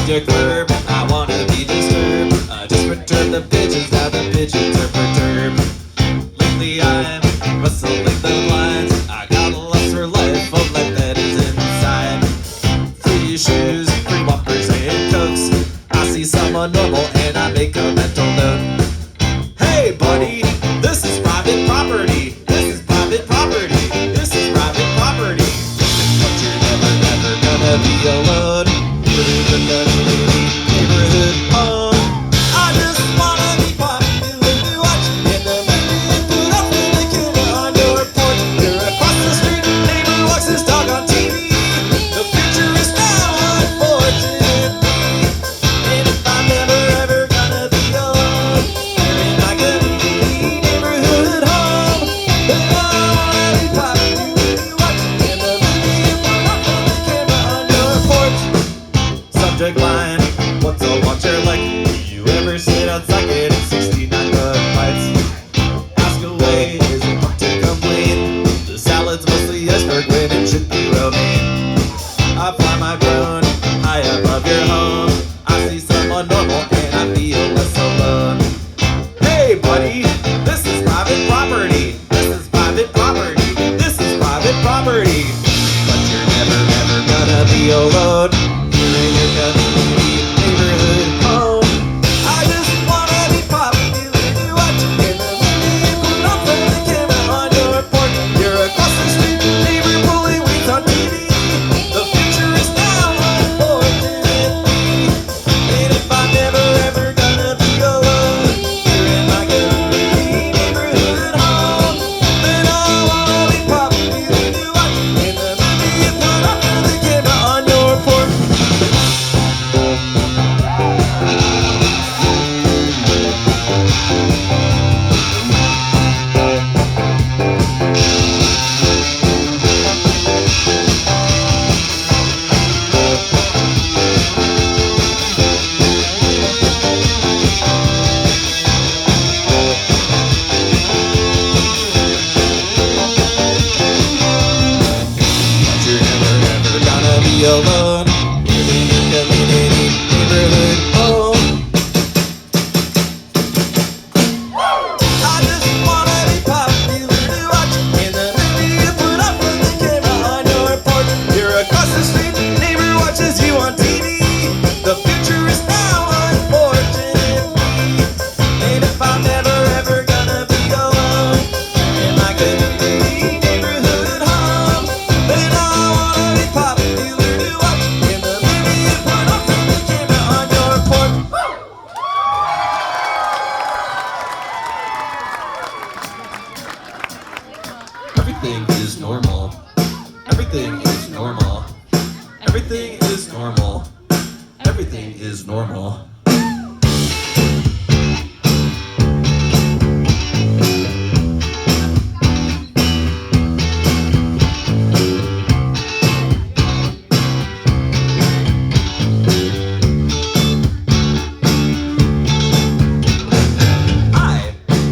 Subject verb, I wanna be disturbed. Just perturb the pigeons, now the pigeons are perturbed. Lately I'm rustling the lines. I got a lust for life, a life that is inside. Free shoes, free whoppers and cokes. I see someone normal and I make a mental note. Hey buddy, this is private property. This is private property. This is private property. But you're never gonna be alone. Neighborhood home. I just wanna be popular to watch in the movie. Put up in the camera on your porch. You're across the street, neighbor walks his dog on TV. The future is now, unfortunately. And if I'm never ever gonna be alone, here in my community neighborhood home, then I wanna be popular to watch in the movie. Put up in the camera on your porch. Subject line, what's a watcher like? Do you ever sit outside getting 69 bug bites? Ask away, is it hard to complain? The salad's mostly iceberg when it should be romaine. I fly my drone high above your home. I see someone normal and I feel less alone. Hey buddy, this is private property. This is private property. This is private property. But you're never gonna be alone. Here in your community neighborhood home. I just wanna be popular to watch in the movie. Put up the camera on your porch. You're across the street, neighbor pulling weeds on TV. The future is now, unfortunately. And if I'm never ever gonna be alone, here in my community neighborhood home, then I wanna be popular to watch in the movie. Put up the camera on your porch. You're never gonna be alone. Here in your community neighborhood home. I just wanna be popular to watch in the movie. You put up with the camera on your porch. You're across the street, neighbor watches you on TV. The future is now, unfortunately. And if I'm never ever gonna be alone, in my community neighborhood home, then I wanna be popular to watch in the movie. You put up with the camera on your porch. Everything is normal. Everything is normal. Everything is normal. Everything is normal.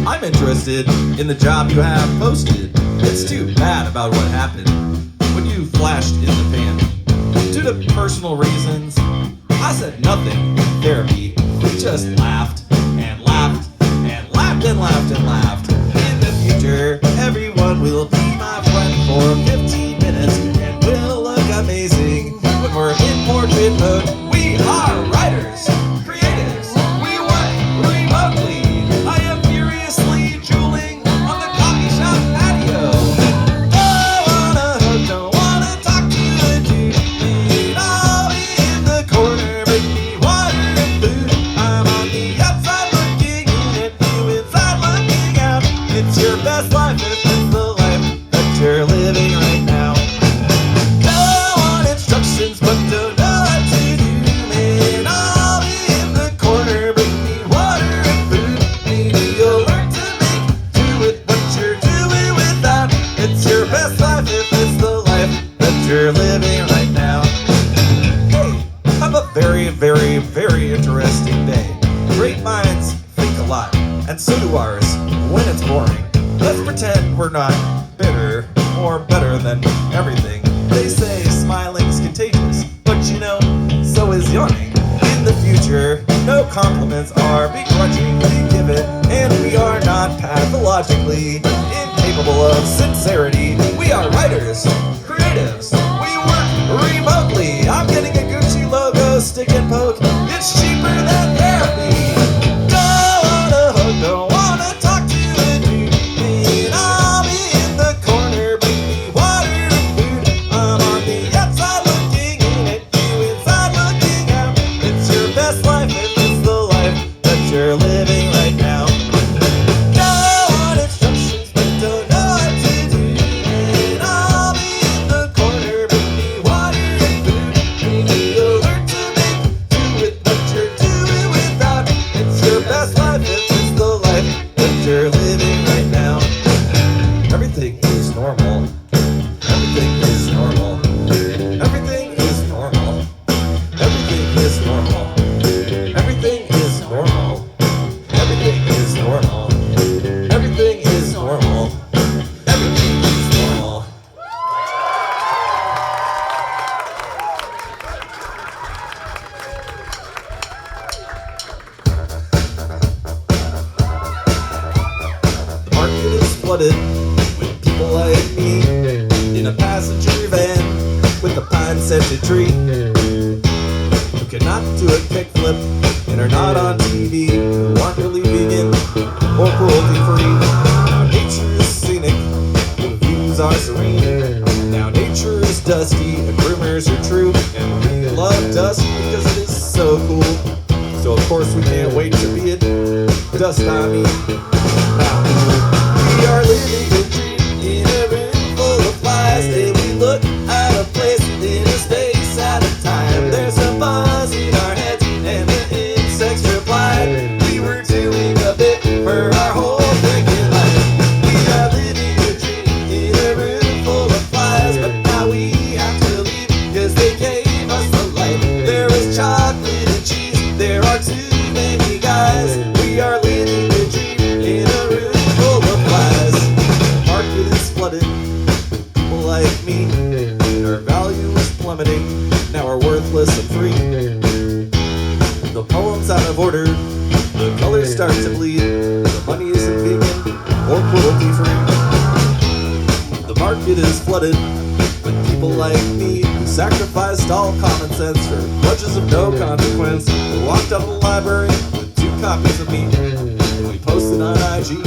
I'm interested in the job you have posted. It's too bad about what happened when you flashed in the pan. Due to personal reasons, I said nothing in therapy. We just laughed and laughed and laughed and laughed and laughed. In the future, everyone will be my friend for 15 minutes and we'll look amazing when we're in portrait mode. We are writers, creatives, we work remotely. I am furiously drooling on the coffee shop patio. Don't wanna talk to a dude. I'll be in the corner, bring me water and food. I'm on the outside looking in at you, inside looking out. It's your best life if it's the life that you're living right now. Go on instructions, but don't know what to do. Man, I'll be in the corner, bring me water and food. Maybe you'll learn to make do with what you're doing without. It's your best life if it's the life that you're living right now. Hey, have a very, very, very interesting day. Great minds think a lot, and so do ours when it's boring. Let's pretend we're not bitter or better than everything. They say smiling's contagious, but you know, so is yawning. pleasure. No compliments are begrudgingly given, and we are not pathologically incapable of sincerity. We are writers, creatives. We work remotely. I'm getting a Gucci logo stick and poke. It's cheaper than therapy. Don't wanna hug, don't wanna talk to a dude. And I'll be in the corner, bring me water and food. I'm on the outside looking in at you, inside looking out. It's your best life if it's the life that you're living right now. Don't want instructions, but don't know what to do. And I'll be in the corner, bring me water and food. Bring me alert to make do with what you're doing without. It's your best life if it's the life that you're living right now. Everything is normal. Everything is normal. Everything is normal. Everything is normal. Everything is normal. Everything is normal. Everything is normal. Everything is normal. The market is flooded with people like me in a passenger van with a pine-scented tree who cannot do a kickflip and are not on TV, who aren't really vegan or cruelty-free. Now nature is scenic, the views are serene. Now nature is dusty, and rumors are true, and we love dust because it is so cool. So of course we can't wait to be it. Dust, I mean. Now, we are living a dream in a room full of flies, and we look at a place in a space at a time. There's a buzz in our heads, and the insects reply. We were doing a bit for our whole freaking life. We are living a dream in a room full of flies, but now we have to leave because they gave us the light. There is chocolate and cheese, there are too many guys. We are living a dream in a room full of flies. The market is flooded with people like me, and our value is plummeting. Now we're worthless and free. The poem's out of order, the colors start to bleed. The money isn't vegan or cruelty free. The market is flooded with people like me who sacrificed all common sense for grudges of no consequence. We walked out of the library with 2 copies of me. We posted on IG,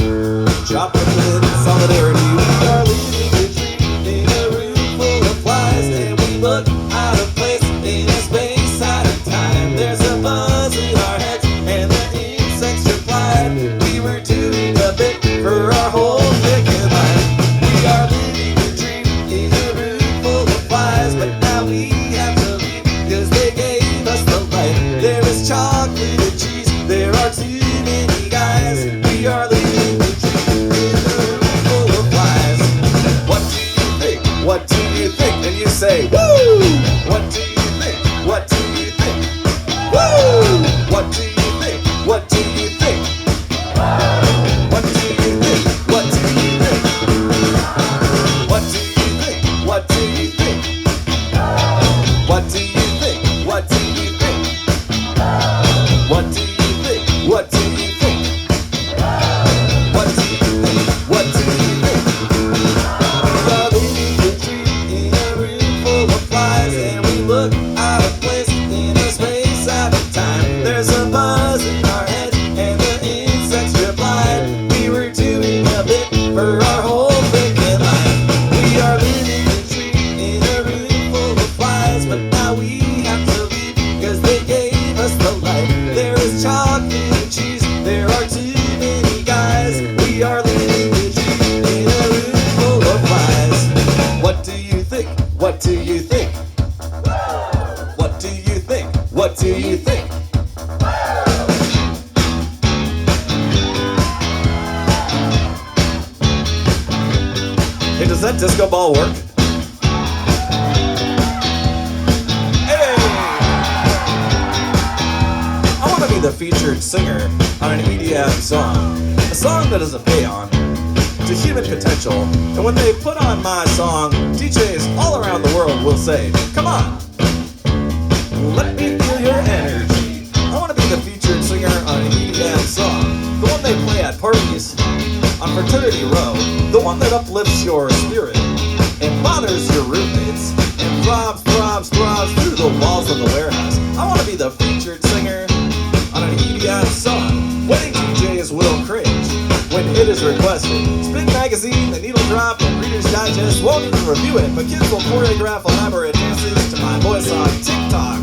chopped up in solidarity. We are leaving a dream in a room full of flies, and we look out of place in a space at a time. There's a buzz in our heads, and the insects replied. We were doing a bit for our whole freaking life. We are living a dream in a room full of flies, but now we have to leave because they gave us the light. There is chocolate and cheese, there are too many guys. We are living a dream in a room full of flies. What do you think? What do you think? And you say, woo! What do you think? What do you think? Woo! What do you think? What do you think? What do you think? What do you think? What do you think? What do you think? What do you think? What do you think? What do you think? What do you think? What do you think? What do you think? We are living a dream in a room full of flies, and we look out of place in a space at a time. There's a buzz in our head, and the insects replied. We were doing a bit for our whole freaking life. We are living a dream in a room full of flies, but now we have to leave because they gave us the light. There is chocolate and cheese, there are too many guys. We are living a dream in a room full of flies. What do you think? What do you think? What do you think? What do you think? Hey, does that disco ball work? Hey! I want to be the featured singer on an EDM song. A song that doesn't pay on to human potential. And when they put on my song, DJs all around the world will say, come on, let me feel your energy. I want to be fraternity row, the one that uplifts your spirit and bothers your roommates and throbs through the walls of the warehouse. I want to be the featured singer on an EDM song. Wedding DJs will cringe when it is requested. Spin Magazine, The Needle Drop, and Reader's Digest won't even review it, but kids will choreograph elaborate dances to my voice on TikTok.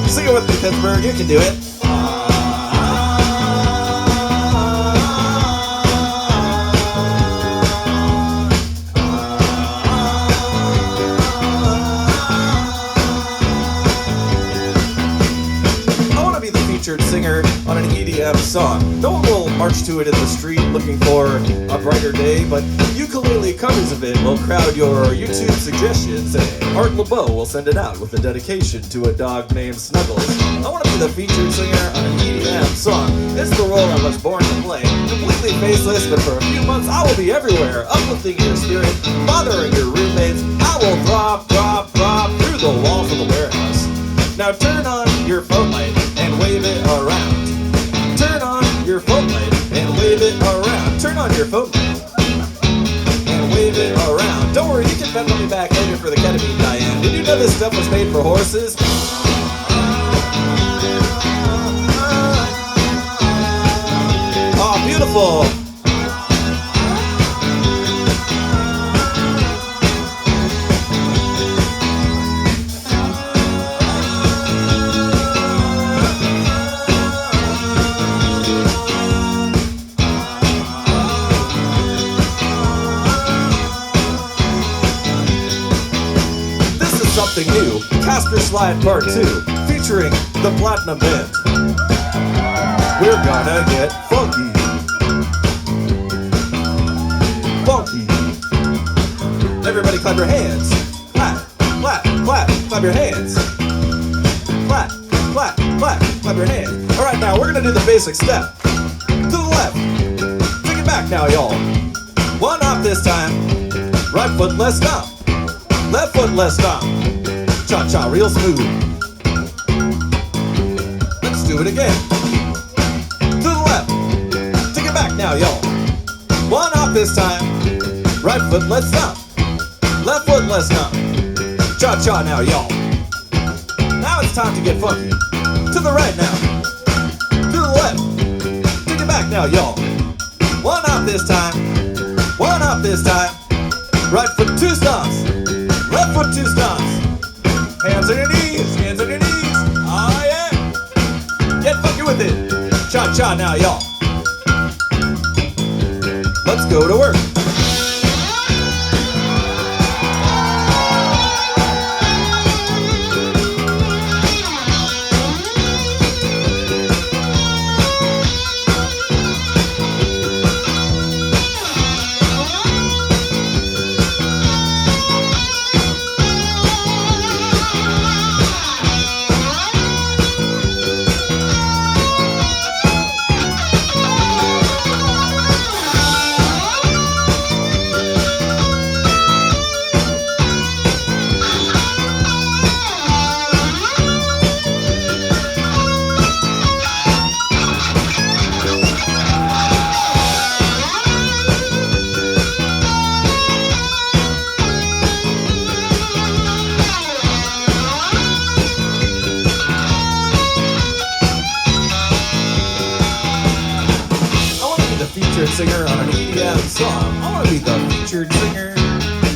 Sing it with me, Pittsburgh, you can do it. Singer on an EDM song. No one will march to it in the street looking for a brighter day, but ukulele covers of it will crowd your YouTube suggestions, and Art LeBeau will send it out with a dedication to a dog named Snuggles. I want to be the featured singer on an EDM song. It's the role I was born to play. Completely faceless, but for a few months I will be everywhere, uplifting your spirit, bothering your roommates. I will drop through the walls of the warehouse. Now turn on your phone light and wave it around. Turn on your phone light and wave it around. Turn on your phone light and wave it around. Don't worry, you can pencil me back later for the ketamine, Diane. Did you know this stuff was made for horses? Oh, beautiful. Something new, Casper Slide Part 2, featuring the Platinum Band. We're gonna get funky. Funky. Everybody clap your hands. Clap, clap, clap, clap your hands. Clap, clap, clap, clap your hands. Alright, now we're gonna do the basic step. To the left. Take it back now, y'all. One up this time. Right foot, let's stomp. Left foot, let's stomp. Cha-cha, real smooth. Let's do it again. To the left. Take it back now, y'all. One off this time. Right foot, let's stomp. Left foot, let's stomp. Cha-cha now, y'all. Now it's time to get funky. To the right now. To the left. Take it back now, y'all. One off this time. One off this time. Right foot, two stomps. Left foot, two stomps. Hands on your knees, hands on your knees. Oh yeah. Get funky with it. Cha-cha now, y'all. Let's go to work. Singer on an EDM song. I want to be the featured singer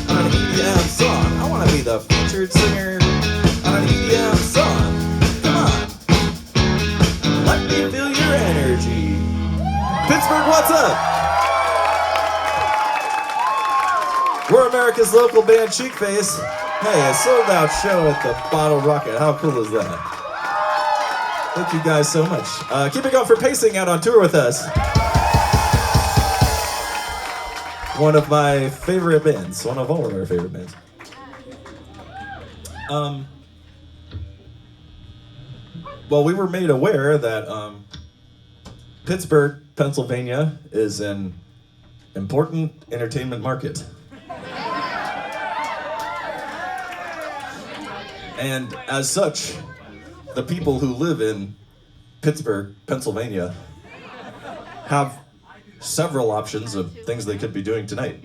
on an EDM song. I want to be the featured singer on an EDM song. Come on. Let me feel your energy. Pittsburgh, what's up? We're America's local band, Cheekface. Hey, a sold-out show at the Bottlerocket. How cool is that? Thank you guys so much. Keep it going for Pacing out on tour with us. One of my favorite bands. One of all of our favorite bands. Well, we were made aware that Pittsburgh, Pennsylvania is an important entertainment market. And as such, the people who live in Pittsburgh, Pennsylvania, have several options of things they could be doing tonight.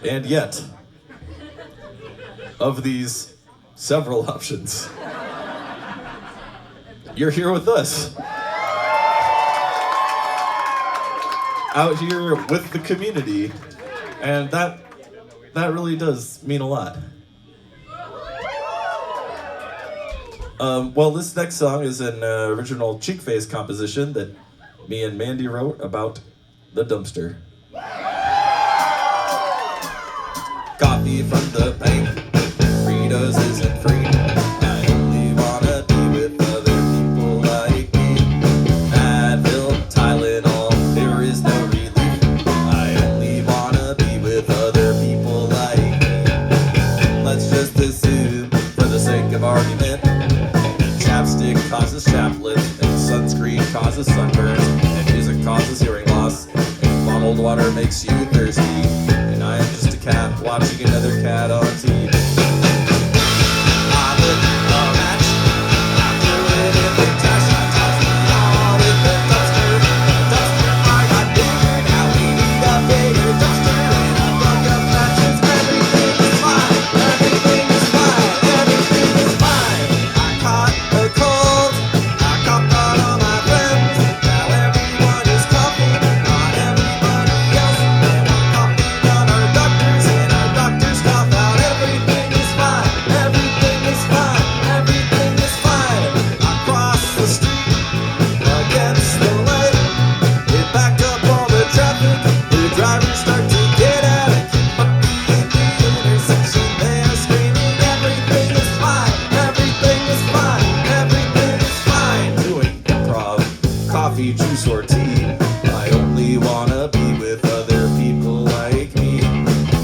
And yet, of these several options, you're here with us. Out here with the community, and that really does mean a lot. Well, this next song is an original Cheekface composition that me and Mandy wrote about the dumpster. Coffee from the bank, Fritos isn't free. I only wanna be with other people like me. Advil, Tylenol, there is no relief. I only wanna be with other people like me. Let's just assume, for the sake of argument, chapstick causes chaplets, and sunscreen causes sunburns, and music causes hearing loss, and bottled water makes you thirsty, and I am just a cat watching another cat on TV. I lit a match, I threw it in the trash, I tossed it all in the dumpster. The dumpster I got bigger, now we need a bigger dumpster, and I broke up matches. Everything is fine, everything is fine, everything is fine. I caught a cold, I coughed on all my friends. Now everyone is coughing on everybody else, and we're coughing on our doctors, and our doctors cough out. Everything is fine, everything is fine, everything is fine. I crossed the street against the light, it backed up all the traffic. The drivers start to get out of the intersection. They are screaming, everything is fine, everything is fine, everything is fine. Doing improv, coffee, juice, or tea. I only wanna be with other people like me.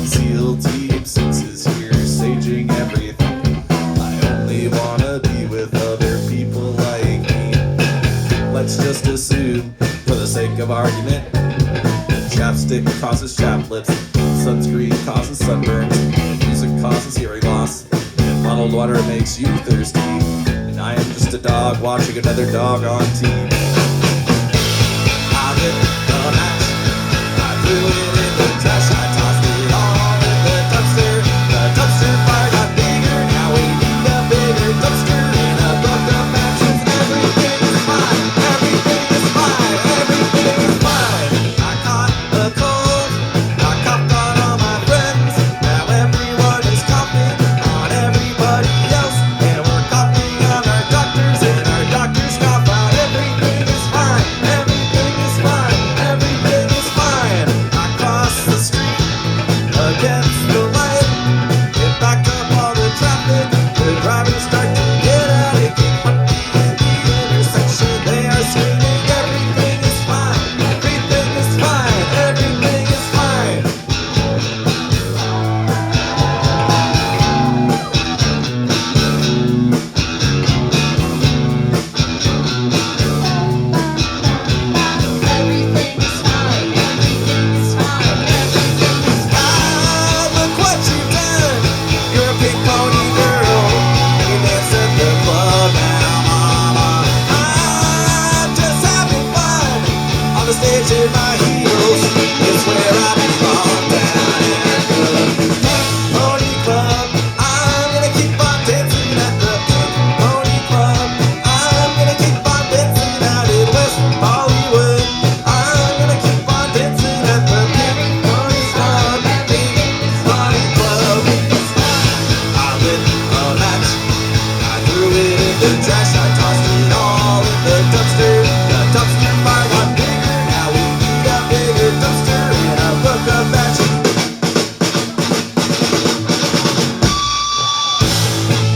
SEAL Team 6 is here, saging everything. I only wanna be with other people like me. Let's just assume, for the sake of argument, chapstick causes chaplets, sunscreen causes sunburns, music causes hearing loss, and bottled water makes you thirsty, and I am just a dog watching another dog on TV. I lit a match, I threw it in the trash, I tossed it all in the dumpster. The dumpster fire got bigger, now we need a bigger dumpster, and a book of matches. Everything is fine, everything is fine, everything is fine. I caught a cold, I coughed on all my friends. Now everyone is coughing on everybody else, and we're coughing on our doctors, and our doctors cough out. Everything is fine, everything is fine, everything is fine. I crossed the street against the light, it backed up all the traffic. The drivers start to get out, it keep in the intersection. They are screaming, everything is fine, everything is fine, everything is fine. Everything is fine, everything is fine, everything is Ah, look what you've done. You're a pink pony girl. You dance at the club now, mama. I'm just having fun on the stage in my heels. It's where I belong, down at the Pink Pony Club. I'm gonna keep on dancing at the Pink Pony Club. I'm gonna keep on dancing out in West Hollywood. I'm gonna keep on dancing at the Pink Pony Club. Pink Pony Club. I lit a match, I threw it in the trash, I tossed it all in the dumpster. The dumpster fire got bigger, now we need a bigger dumpster, and a book of matches.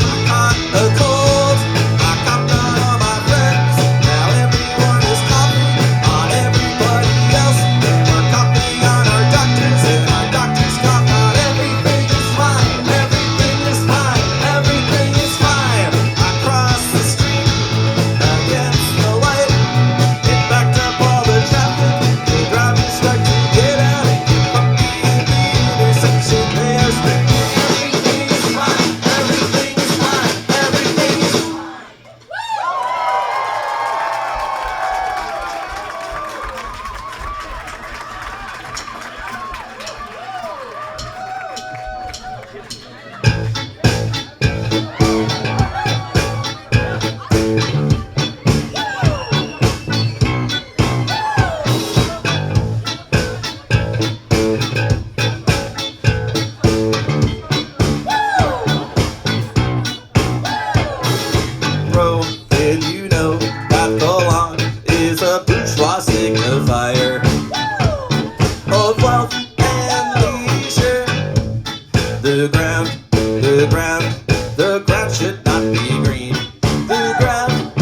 I caught a cold, I coughed on all my friends. Now everyone is coughing on everybody else, and we're coughing on our doctors, and our doctors cough out. Everything is fine, everything is fine, everything is fine. I crossed the street bro, did you know that the lawn is a bourgeois signifier of wealth and leisure? The ground should not be green. The ground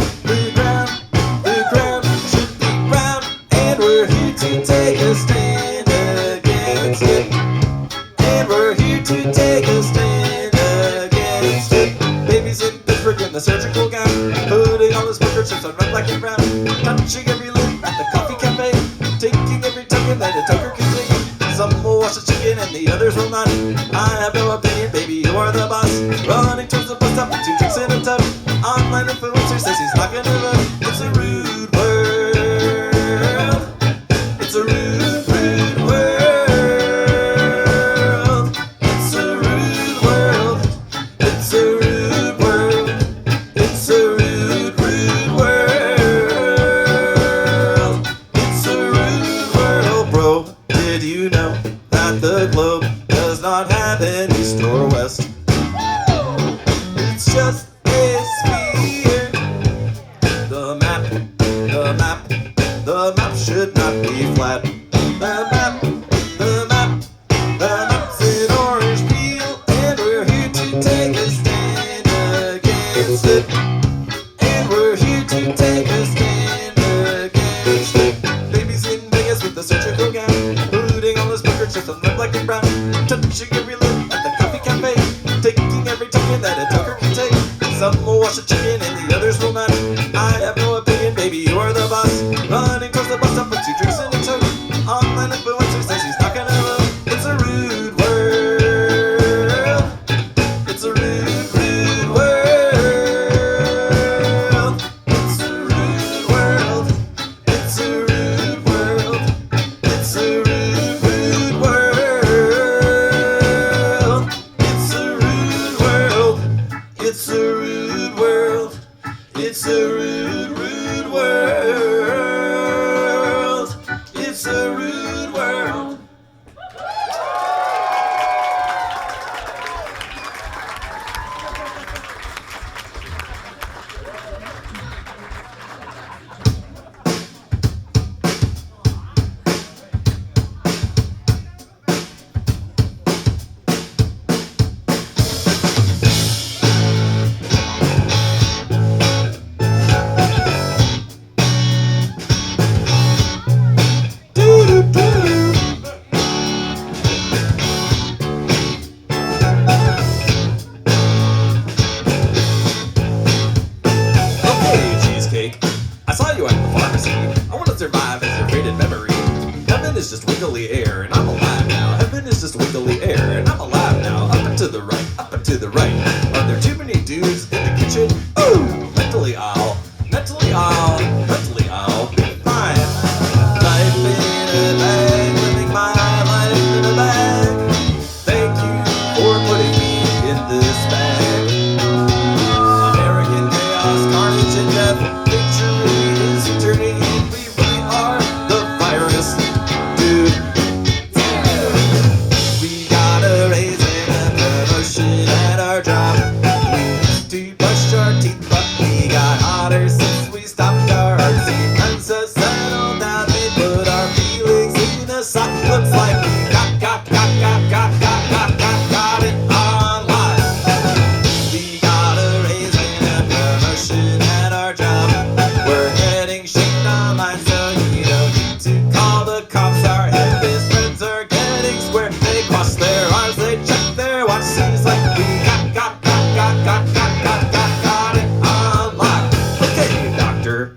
should be brown, and we're here to take a stand against it. And we're here to take a stand against it. Babies in Pittsburgh in the surgical gown, putting all his poker chips on red, black, and brown, touching every lip at the coffee cafe, taking every token that a tucker can take. Some will wash the chicken and the others will not. I have no opinion, baby, you are the boss. Running towards the bus stop with 2 drinks in a tub. Online influencer says he's not gonna vote. It's a rude world. It's a rude world. It's a rude world. It's a rude world. It's a rude world. It's a rude world, bro. Did you know that the globe does not have an east or west? It's just a sphere. The map should not be flat. The map's an orange peel, and we're here to take a stand against it. And we're here to take a stand against it. Babies in Vegas with the surgical gown, putting all his poker chips on red, black, and brown, touching every lip at the coffee cafe, taking every token that a tucker can take. Some will wash the chicken and the others will not. I have no opinion, baby, you are the boss. Running towards the bus stop with 2 drinks in a tote. Online influencer says he's not gonna vote. It's a rude world. It's a rude world. It's a rude world. It's a rude world. It's a rude world. It's a rude world. It's a rude world. It's a rude world. It's a rude world. I saw you at the pharmacy. I want to survive as your faded memory. Heaven is just wiggly air, and I'm alive now. Heaven is just wiggly air, and I'm alive now. Up and to the right, up and to the right. Are there too many dudes in the kitchen? Oh, mentally I'll be fine. Life in a bag, living my life in a bag. Thank you for putting me in this bag. American chaos, carnage, and death. Turning in, we really are the virus, dude. We gotta raise it and promotion at our job. We used to brush our teeth, but we got hotter since we stopped our artsy. Friends have settled down, they put our feelings in a sock. Looks like we got it online. We gotta raise it and promotion at our job. We're getting shamed online, so you don't need to call the cops. Our head best friends are getting square. They cross their arms, they check their watch. Seems like we got it unlocked. Okay, doctor,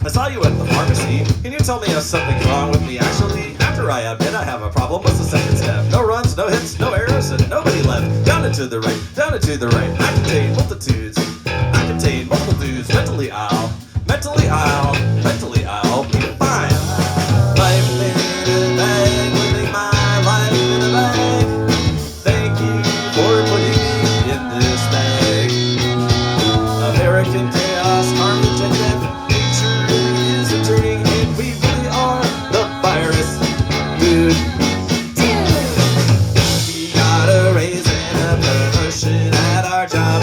I saw you at the pharmacy. Can you tell me if something's wrong with me actually? After I admit I have a problem, what's the second step? No runs, no hits, no errors, and nobody left. Down and to the right, down and to the right. I contain multitudes, mentally I'll be fine. Life in a bag, living my life in a bag. Thank you for putting me in this bag. American chaos, carnage, and death. Nature is a turning, and we really are the virus, dude. We gotta raise and a promotion at our job.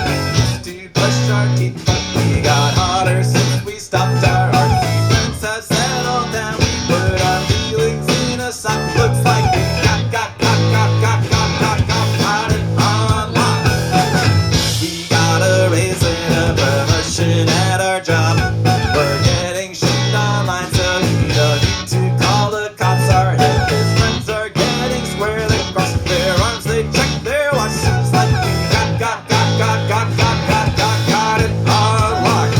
We used to brush our teeth, but We got hotter since we stopped. Our arguments have settled down. We put our feelings in a sock. Looks like we got it online. We got a raise and a promotion at our job. We're getting shit online, so you don't need to call the cops. Our headless friends are getting square. They cross their arms, they check their watch. Seems like we got it unlocked.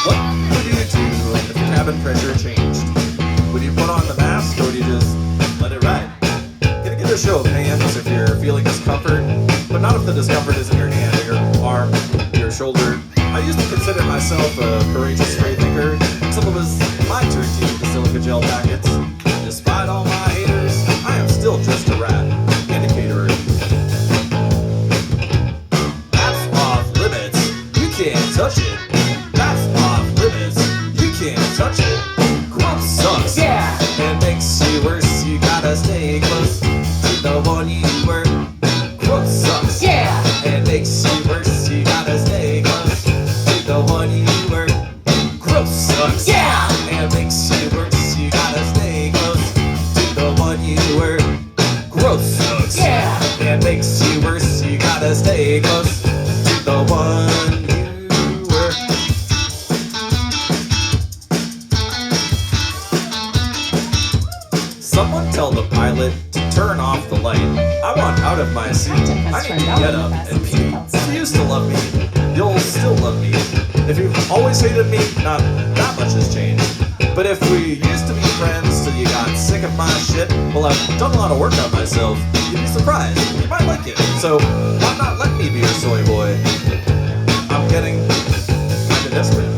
What would you do if your cabin pressure changed? Would you put on the mask or would you just let it ride? Gonna give it a show of hands if you're feeling discomfort, but not if the discomfort is in your hand or your arm, your shoulder. I used to consider myself a courageous free thinker until it was my turn to eat the silica gel packets. Despite all my haters, I am still just a rat and a caterer. That's off limits, you can't touch it. That's off limits, you can't touch it. Growth sucks, Yeah. and makes you worse. You gotta stay close to the one you were. Growth sucks, Yeah. and makes you worse. You gotta stay close to the one you were. Growth sucks, Yeah. and makes you worse. You gotta stay close to the one you were. Growth sucks, Yeah. and makes you worse. You gotta stay close to the one you were. Someone tell the pilot to turn off the light. I want out of my seat. I need to get up and pee. If you used to love me, you'll still love me. If you've always hated me, not that much has changed. But if we used to be friends till you got sick of my shit, well, I've done a lot of work on myself. You'd be surprised. You might like it. So why not let me be your soy boy? I'm getting kinda desperate.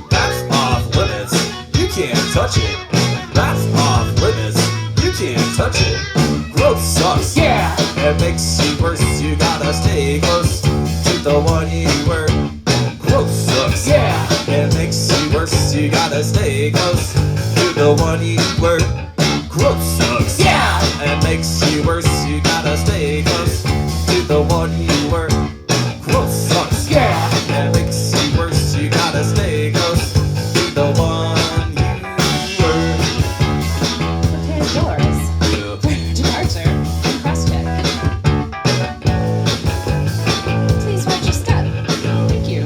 That's off limits. You can't touch it. That's off limits. You can't touch it. Growth sucks. Yeah. It makes you worse. You gotta stay close to the one you were. Growth sucks. Yeah. It makes you worse. You gotta stay close to the one you were. Growth sucks. Yeah. It makes you worse. You gotta stay close to the one you were. Growth sucks. Yeah. It makes you worse. You gotta stay close to the one you were. Okay, doors. Departure. Cross check. Please watch your step. Thank you.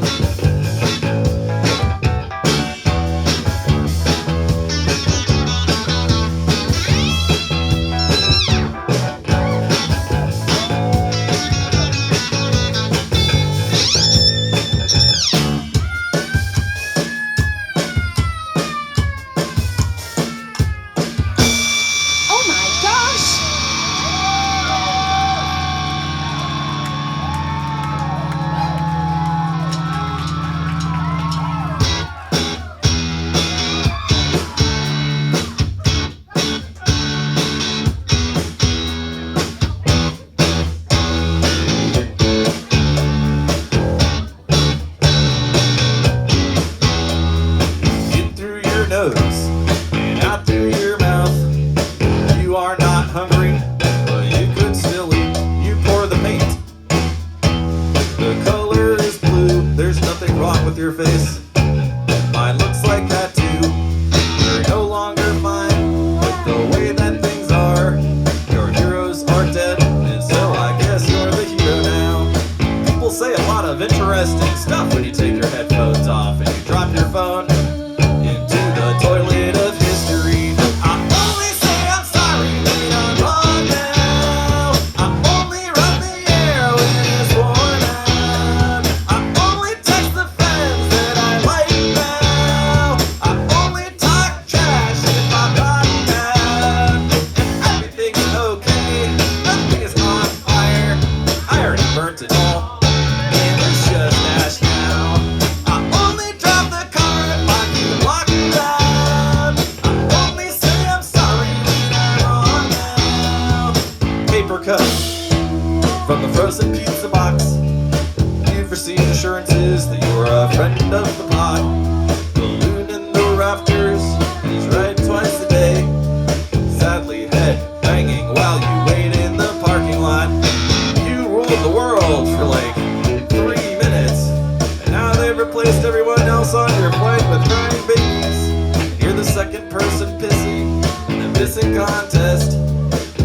Mine looks like that too. You're no longer fine with the way that things are. Your heroes are dead, and so I guess you're the hero now. People say a lot of interesting stuff when you take your headphones off and you drop your phone into the toilet of history. I only say I'm sorry when I'm wrong now. I only run the air when it's worn out. I only text the friends that I like now. I only talk trash if I'm not mad. And everything's okay, nothing is on fire. I already burnt it all, and it's just ash now. I only drive the car if I can walk around. I only say I'm sorry when I'm wrong now. Paper cut from the frozen pizza box. You've received assurances that you're a friend of the pod. Balloon in the rafters is right twice a day. Sadly, head banging while you wait in the parking lot. You ruled the world for like 3 minutes, and now they've replaced everyone else on your flight with crying babies. You're the second person pissing in the pissing contest.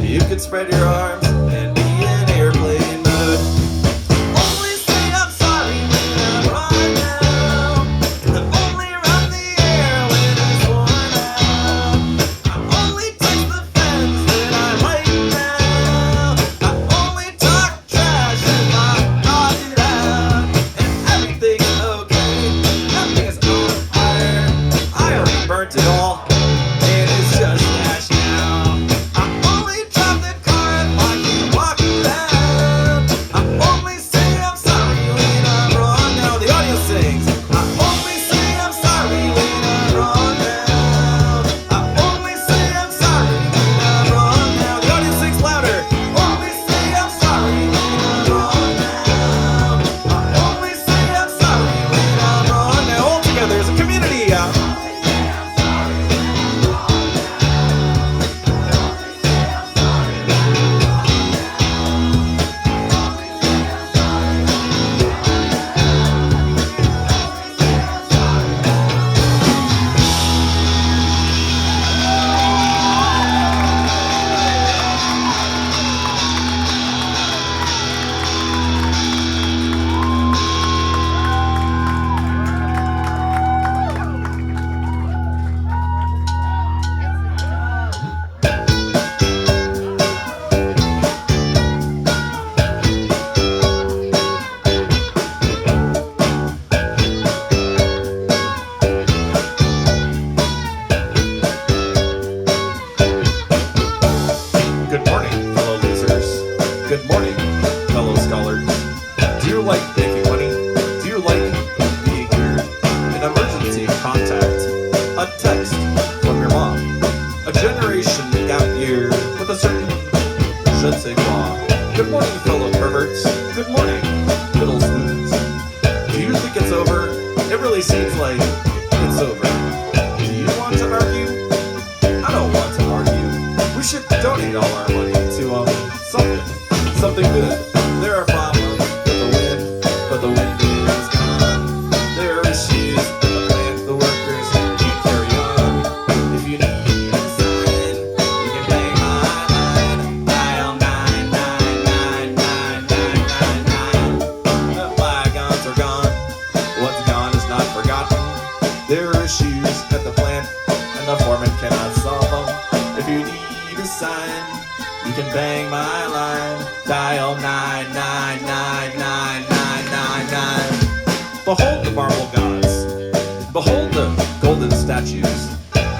You could spread your arms and be in airplane mode. Only say I'm sorry when I'm wrong now. I only run the air when it's worn out. I only text the friends that I like now. I only talk trash if I thought it out. And everything's okay, nothing is on fire. I already burnt it all, and it's just ash now. I only drive the car if I can walk around. I only say I'm sorry when I'm wrong now. The audience sings. I only say I'm sorry when I'm wrong now. I only say I'm sorry when I'm wrong now. The audience sings louder. Only say I'm sorry when I'm wrong now. I only say I'm sorry when I'm wrong now. All together as a community. Good morning, fellow losers. Good morning, fellow scholars. Do you like making money? Do you like being weird? An emergency contact, a text from your mom, a generation gap year with a certain je ne sais quoi. Good morning, fellow perverts. Good morning, middle students. Do you think it's over? It really seems like it's over. Do you want to argue? I don't want to argue. We should donate all our money to something good. There are problems with the wind, but the wind is gone. There are issues with the plant, the workers can't carry on. If you need a sign, you can bang my line. Dial 9999999. The bygones are gone. What's gone is not forgotten. There are issues at the plant, and the foreman cannot solve them. If you need a sign, you can bang my line. Dial 9999999. Behold the marble gods. Behold the golden statues.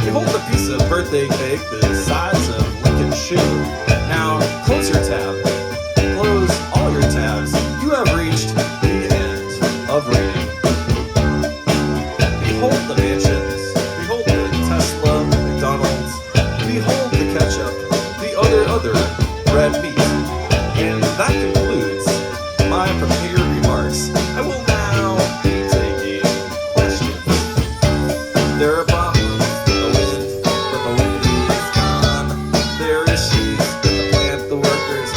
Behold the piece of birthday cake the size of Lincoln's shoe. Now close your tab. Close all your tabs. You have reached the end of reading. Behold the mansions. Behold the Tesla, McDonald's. Behold the ketchup, the other red meat. And that concludes my prepared remarks. I will now be taking questions. There are problems with the wind, but the wind is gone. There are issues with the plant, the workers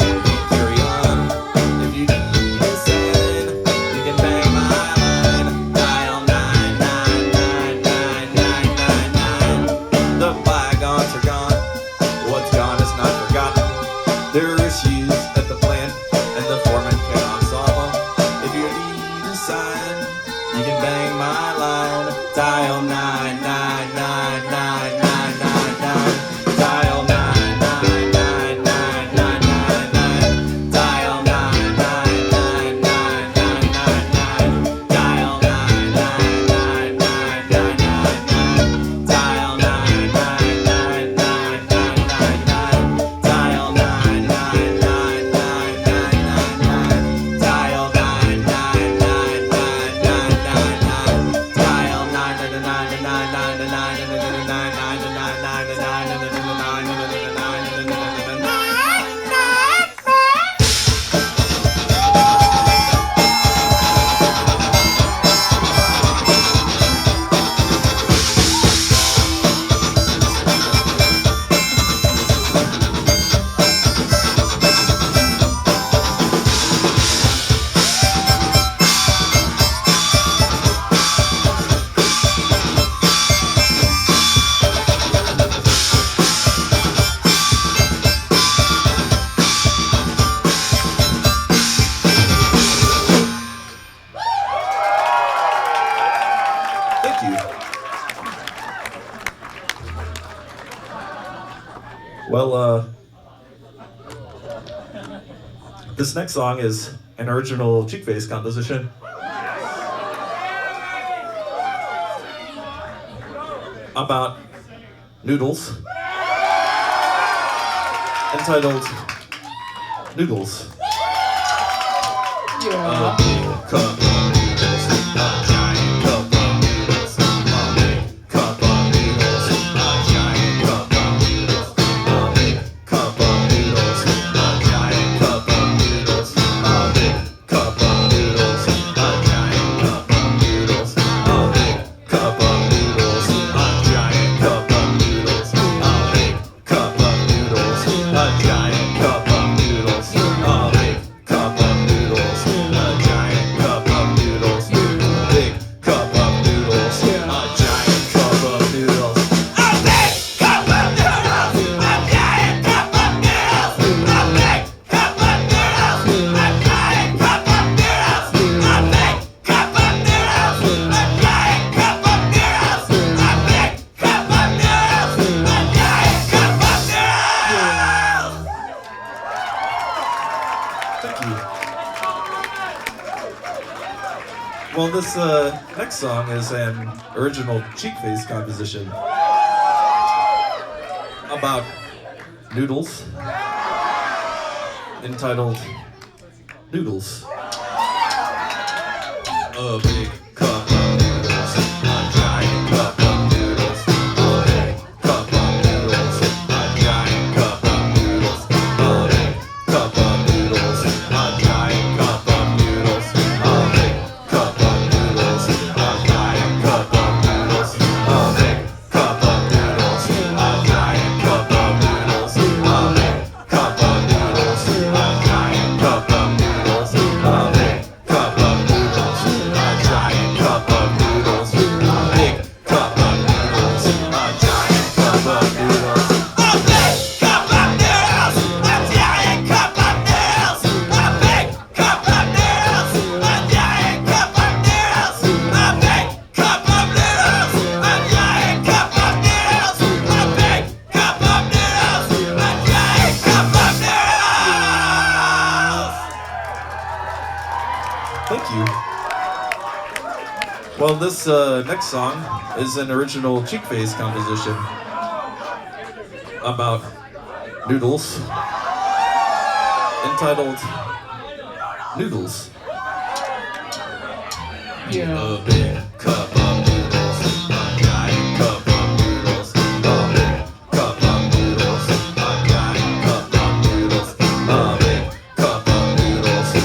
Dial 9999999. Dial 9999999. Dial 9999999. Dial 9999999. Dial 9999999. Dial 9999999. Dial 9999999. Dial 9999999. Thank you. Well, this next song is an original Cheekface composition about noodles, entitled Noodles. Yeah. Cup of noodles, a giant cup of noodles, a big cup of noodles, a giant cup of noodles, a big cup of noodles, a giant cup of noodles, a big cup of noodles, a giant cup of noodles, a big cup of noodles, a giant cup of noodles, a big cup of noodles, a giant cup of noodles, a big cup of noodles, a giant cup of noodles, big cup of noodles, a giant cup of noodles, a big cup of noodles, a giant cup of noodles, a big cup of noodles, a giant cup of noodles, a big cup of noodles, a giant cup of noodles, a big cup of noodles, a giant cup of noodles. Thank you. Well, this next song is an original Cheekface composition about noodles, entitled Noodles. A big cup of noodles, a giant cup of noodles, a big cup of noodles, a giant cup of noodles, a big cup of noodles, a giant cup of noodles, a big cup of noodles, a giant cup of noodles, a big cup of noodles, a giant cup of noodles, a big cup of noodles, a giant cup of noodles, a big cup of noodles, a giant cup of noodles, a big cup of noodles, a giant cup of noodles, a big cup of noodles, a giant cup of noodles, a big cup of noodles, a giant cup of noodles, a big cup of noodles, a giant cup of noodles, a big cup of noodles, a giant cup of noodles. Thank you. Well, this next song is an original Cheekface composition about noodles, entitled Noodles. Yeah. A big cup of noodles, a giant cup of noodles, a big cup of noodles, a giant cup of noodles, a big cup of noodles, a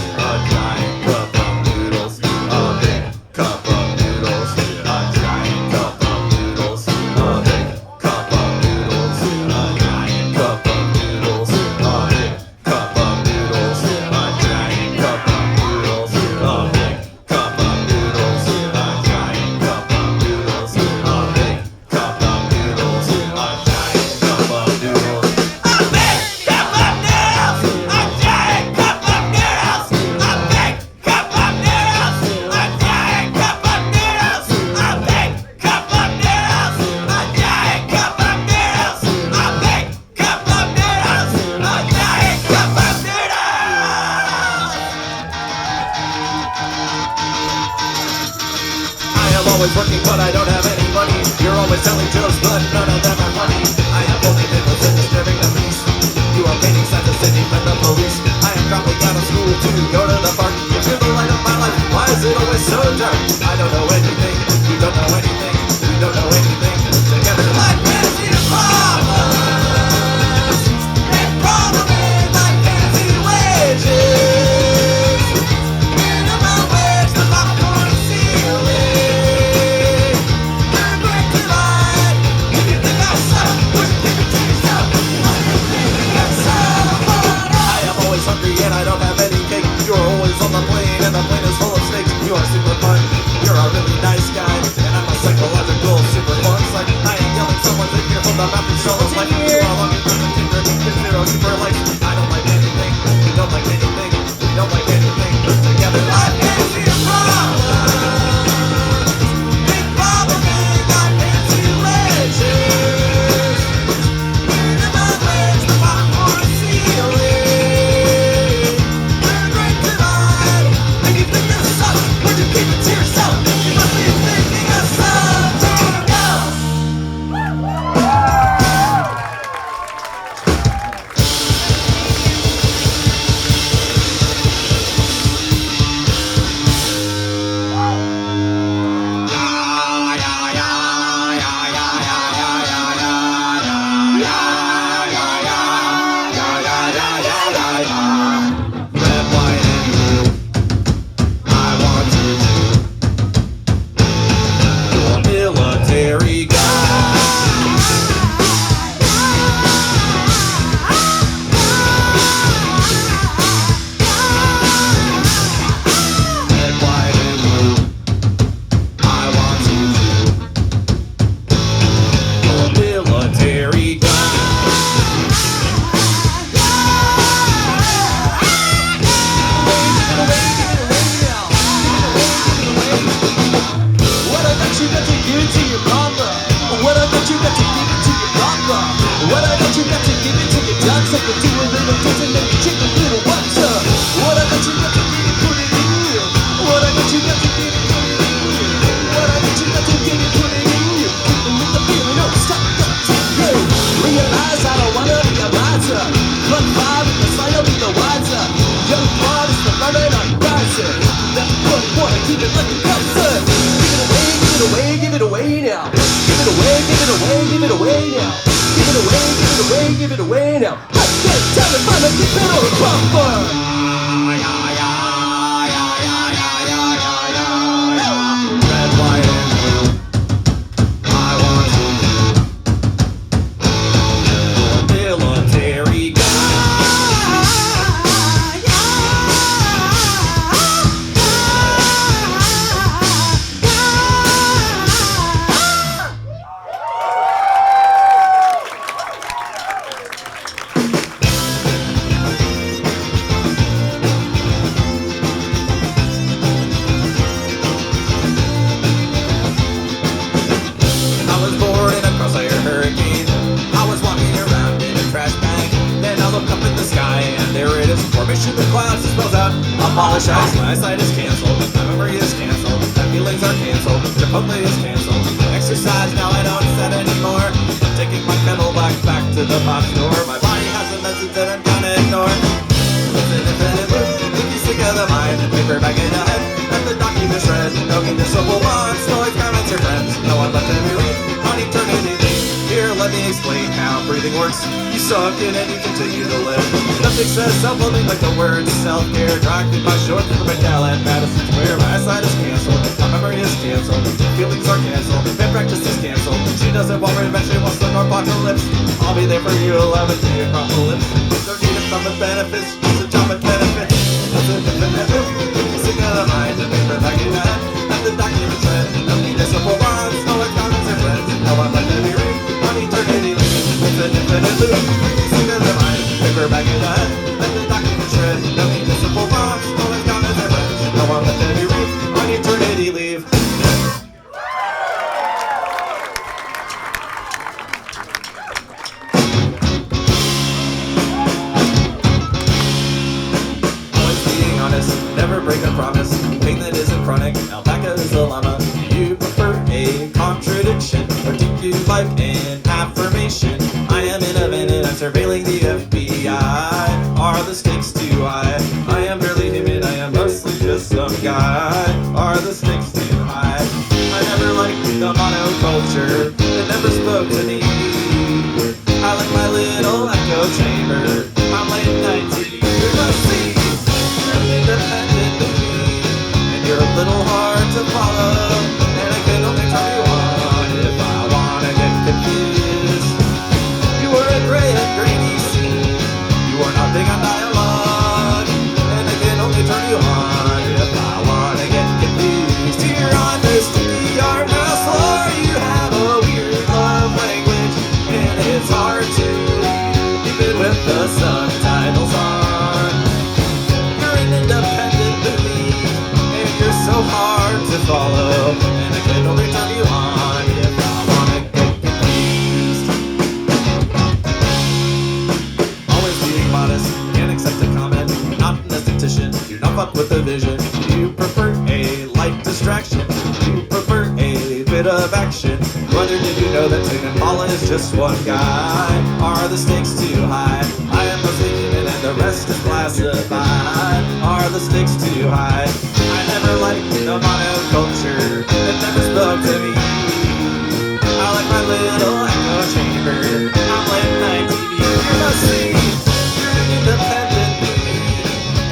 giant cup of noodles, a big cup of noodles, a giant cup of noodles, a big cup of noodles, a giant cup of noodles, a big cup of noodles, a giant cup of noodles, a big cup of noodles, a always telling jokes, but none of them are funny. I am only nipples and disturbing the peace. You are painting signs of city from the police. I am dropping out of school to go to the park. You're the light of my life. Why is it always so dark? I don't know anything. You don't know anything. We don't know anything. Together, life is your problems. Big problem is like fancy wages. Minimum wage, the popcorn ceiling. You're going to lie. If you think I suck, would you keep it to yourself? You must be thinking of someone else. I am always hungry and I don't have any cake. You're always on the plane and the plane is full of snakes. You are super fun. You're a really nice guy. And I'm a psychological super fun psych. I am yelling someone's in here from the mountain shell of life. You are longing for the Tinder. It's zero super life. I don't like anything. We don't like anything. We don't like anything. Together, life is your problem. Big problem is not fancy wages. Minimum wage, the popcorn ceiling. We're great tonight. And you think this sucks? Would you keep it to yourself? You must be thinking of someone else. Red, white, and blue. I want to do a military guy. Red, white, and blue. I want to do a military guy. What I got you got to give it to your mama. What I got you got to give it to your papa. What I got you got to give it to your dog so you do a little dance and make you chick a little water. What I got you got to give it, put it in you. What I got you got to give it, put it in you. What I got you got to give it, put it in you. Keep them with the feeling, no stop, hey. Realize I don't wanna be a writer. Run five with the sign, I'll be the wiser. Young blood is the learning on rising. That's what I wanna keep it like a concert. Give it away, give it away now. Give it away, give it away, give it away now. Give it away, give it away, give it away now. I can't tell if I'm a keep it or a bumper. Red, white, and blue. I want to do a military guy. I was born in a crossfire hurricane. I was walking around in a trash bag. Then I look up in the sky and there it is. Formation of clouds spells out apologize. My eyesight is canceled. My memory is canceled. My feelings are canceled. Chipotle is canceled. Exercise now I don't set anymore. I'm taking my kettle back to the pop store. My body has a message that I'm gonna ignore. Listen, infinite loop. If you sick of the mind, paper back in the head. Let the document shred. No municipal bonds. No experiments or friends. No one left to believe on eternity. Here, let me explain how breathing works. You suck it and you continue to live. Nothing says self-loathing like the word self-care. Directed by short from McDowell at Madison Square. My eyesight is canceled. My memory is canceled. Feelings are canceled. And practice is canceled. She doesn't want revenge. She wants the North Apocalypse. I'll be there for you. 11 to your apocalypse. Don't need it from the benefits. Just a job with benefits. Listen to the net. Sick of the mind. The paper back in the head. Let the document shred. No municipal bonds. No economics or friends. No one left to be read. On eternity leave. It's an infinite loop. Sick of the mind. Paper back in the head. Let the document shred. No municipal bonds. No economics or friends. No one left to be read. On eternity leave. you like an affirmation? I am in a van and I'm surveilling the FBI. Are the stakes too high? I am barely human, I am mostly just some guy. Are the stakes too high? I never liked the monoculture, it never spoke to me. I like my little echo chamber, I'm late night TV. You're gonna see, you're an independent movie, and you're a little hard to follow. And I can only turn you on if I wanna get confused. You are a gray and grainy scene, you are not big on dialogue. And I can only turn you on if I wanna get confused. You're on this sticky art house floor, you have a weird love language, and it's hard to read, even with the subtitles on. You're an independent movie, and you're so hard to follow. And I can only turn you on if I wanna get confused. Always being modest, can't accept a comment. Not an esthetician, do not fuck with the vision. You prefer a light distraction, you prefer a bit of action. Wonder did you know that Tune Impala is just one guy? Are the stakes too high? I am mostly human and the rest is classified. Are the stakes too high? I never liked the monoculture, it never spoke to me. I like my little echo chamber, I'm late night TV. You must see, you're an independent movie,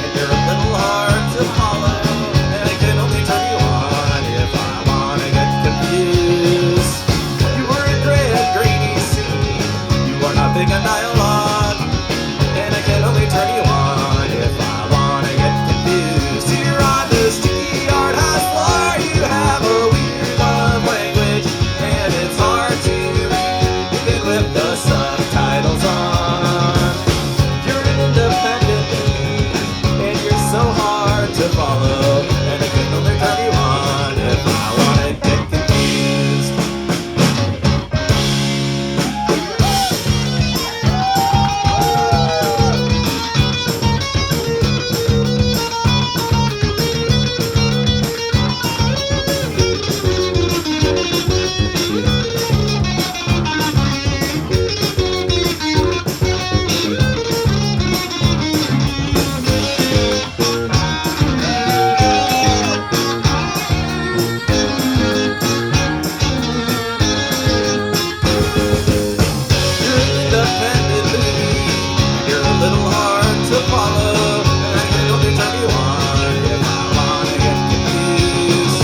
and you're a little hard to follow. And I can only turn you on if I wanna get confused. You were a gray and grainy scene, you are not big on dialogue. And I can only turn you on if I wanna get confused. You're on the sticky art house floor, you have a weird love language, and it's hard to read, even with the subtitles on. You're an independent movie, and you're so hard to follow. And I can only turn you on if I wanna get confused. You're an independent movie, you're a little hard to follow. And I can only turn you on if I wanna get confused.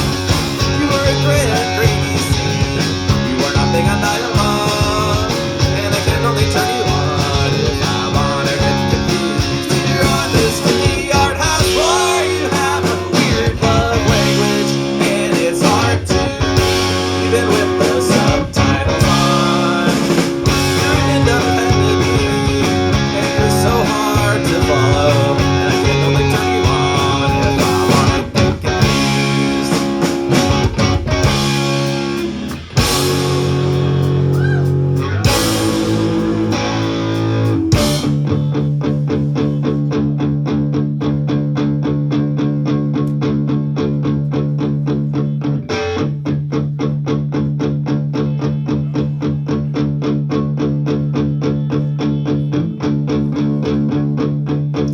You are a gray and grainy scene, you are not big on dialogue. And I can only turn you on if I wanna get confused. You're on this sticky art house floor, you have a weird love language, and it's hard to read, even with the subtitles on. You're an independent movie, and you're so hard to follow. And I can only turn you on if I wanna get confused.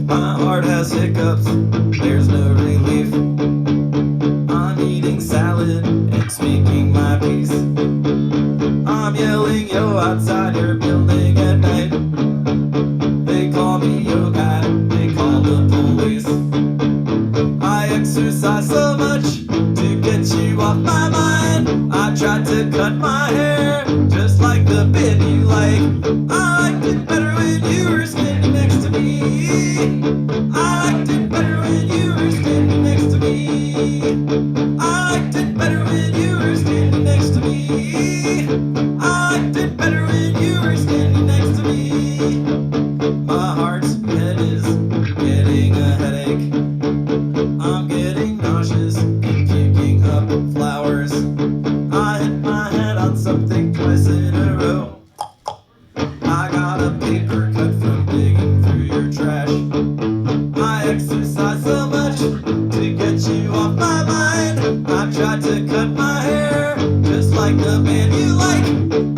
My heart has hiccups, there's no relief. I'm eating salad and speaking my piece. I'm yelling yo outside your building at night. They call me yo guy, they call the police. I exercise so much to get you off my mind. I tried to cut my hair just like the bit you like. I liked it better when you were standing next to me. I liked it better when you were standing next to me. I liked it better when you were standing next to me. I liked it better when you were standing next to me. My heart's head is getting a headache. I'm getting nauseous and puking up flowers. I hit my head on something twice in a row. I got a paper cut from digging through your trash. I exercise so much to get you off my mind. I tried to cut my hair just like the man you like.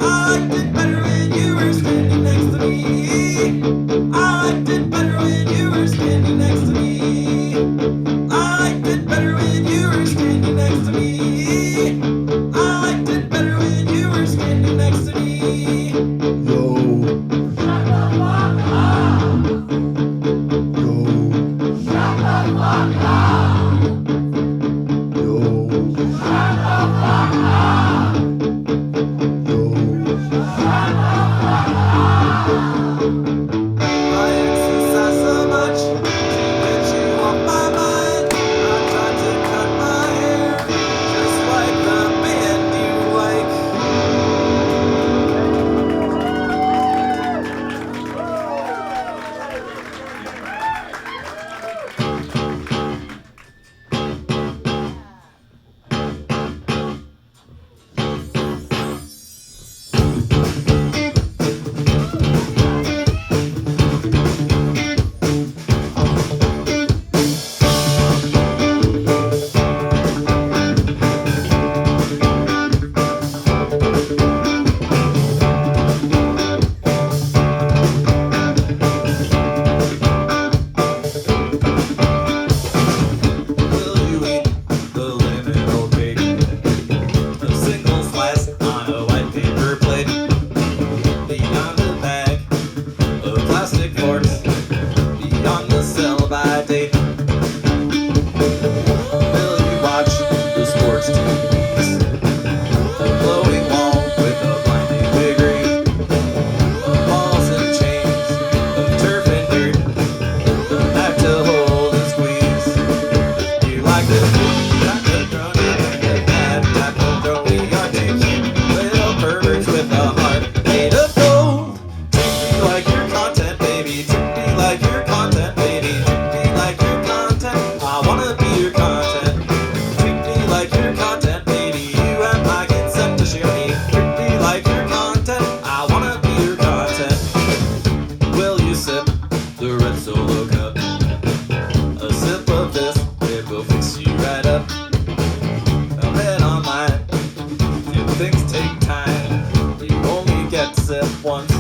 once.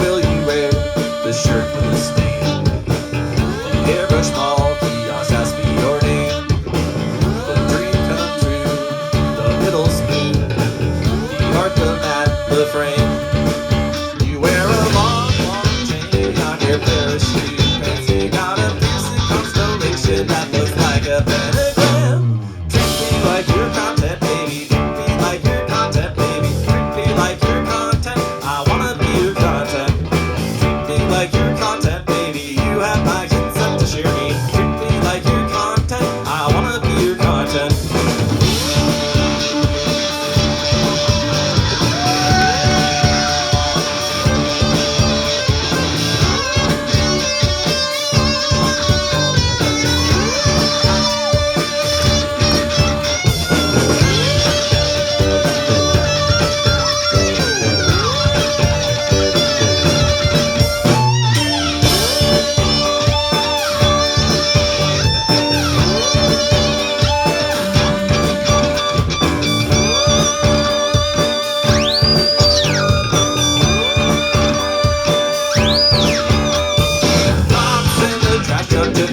Will you wear the shirt with a stain? The airbrush mall kiosk ask me your name. The dream come true, the middle spoon, the art, the mat, the frame. You wear a long, long chain on your parachute pants. You got a piercing constellation that looks like a pentagram. Treat me like your content, baby. Treat me like your content, baby. Treat me like your content. I wanna be your content. Treat me like your content, baby. You have my consent to share me. Treat me like your content. I wanna be your content.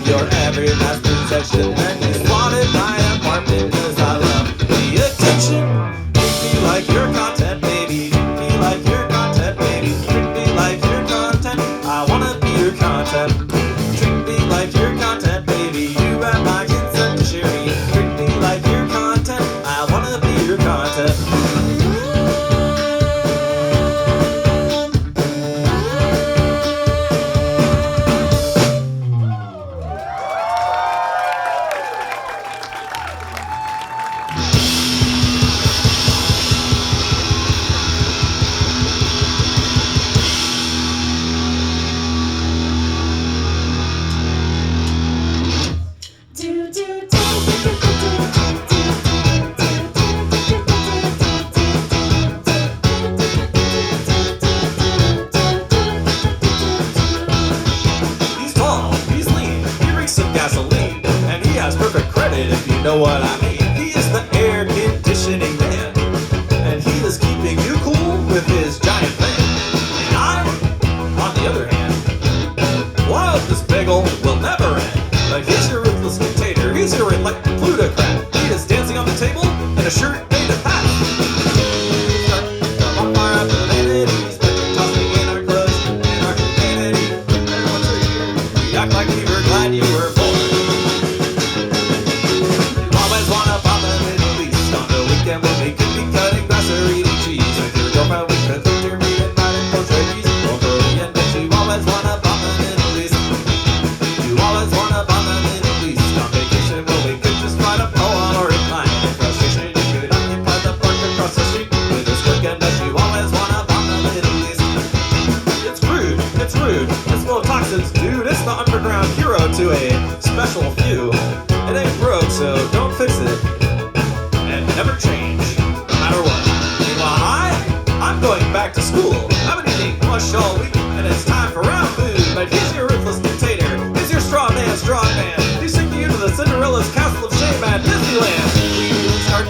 Your every last possession, and you wanted my apartment cause I love the attention. Treat me like your content, baby. Treat me like your content, baby. Treat me like your content. I wanna be your content. Treat me like your content, baby. You have my consent to share me. Treat me like your content. I wanna be your content. If you know what I mean. He is the air conditioning man, and he is keeping you cool with his giant fan. And I, on the other hand, wild this bagel will never end. But he's your ruthless dictator, he's your enlightened plutocrat. He is dancing on the table in a shirt made of hat. On fire of humanities, but you're tossing in our clothes, in our humanity. And once a year, we act like we were glad you were born. Wanna pop a Middle East on the weekend when we could be cutting grass or eating cheese. With your girlfriend we could think you're reading Latin Portuguese. Or Korean, but you always wanna pop a Middle East. You always wanna pop a Middle East on vacation when we could just write a poem or recline. In frustration you could occupy the park across the street with this weekend, but you always wanna pop a Middle East. It's rude, it's rude, it's full of toxins, dude. It's the underground hero to a special few. It ain't broke, so don't fix it, and never change, no matter what. Meanwhile, I'm going back to school. I've been eating mush all week, and it's time for round food. But he's your ruthless dictator, he's your straw man, strong man. He's taking you to the Cinderella's castle of shame at Disneyland. We will start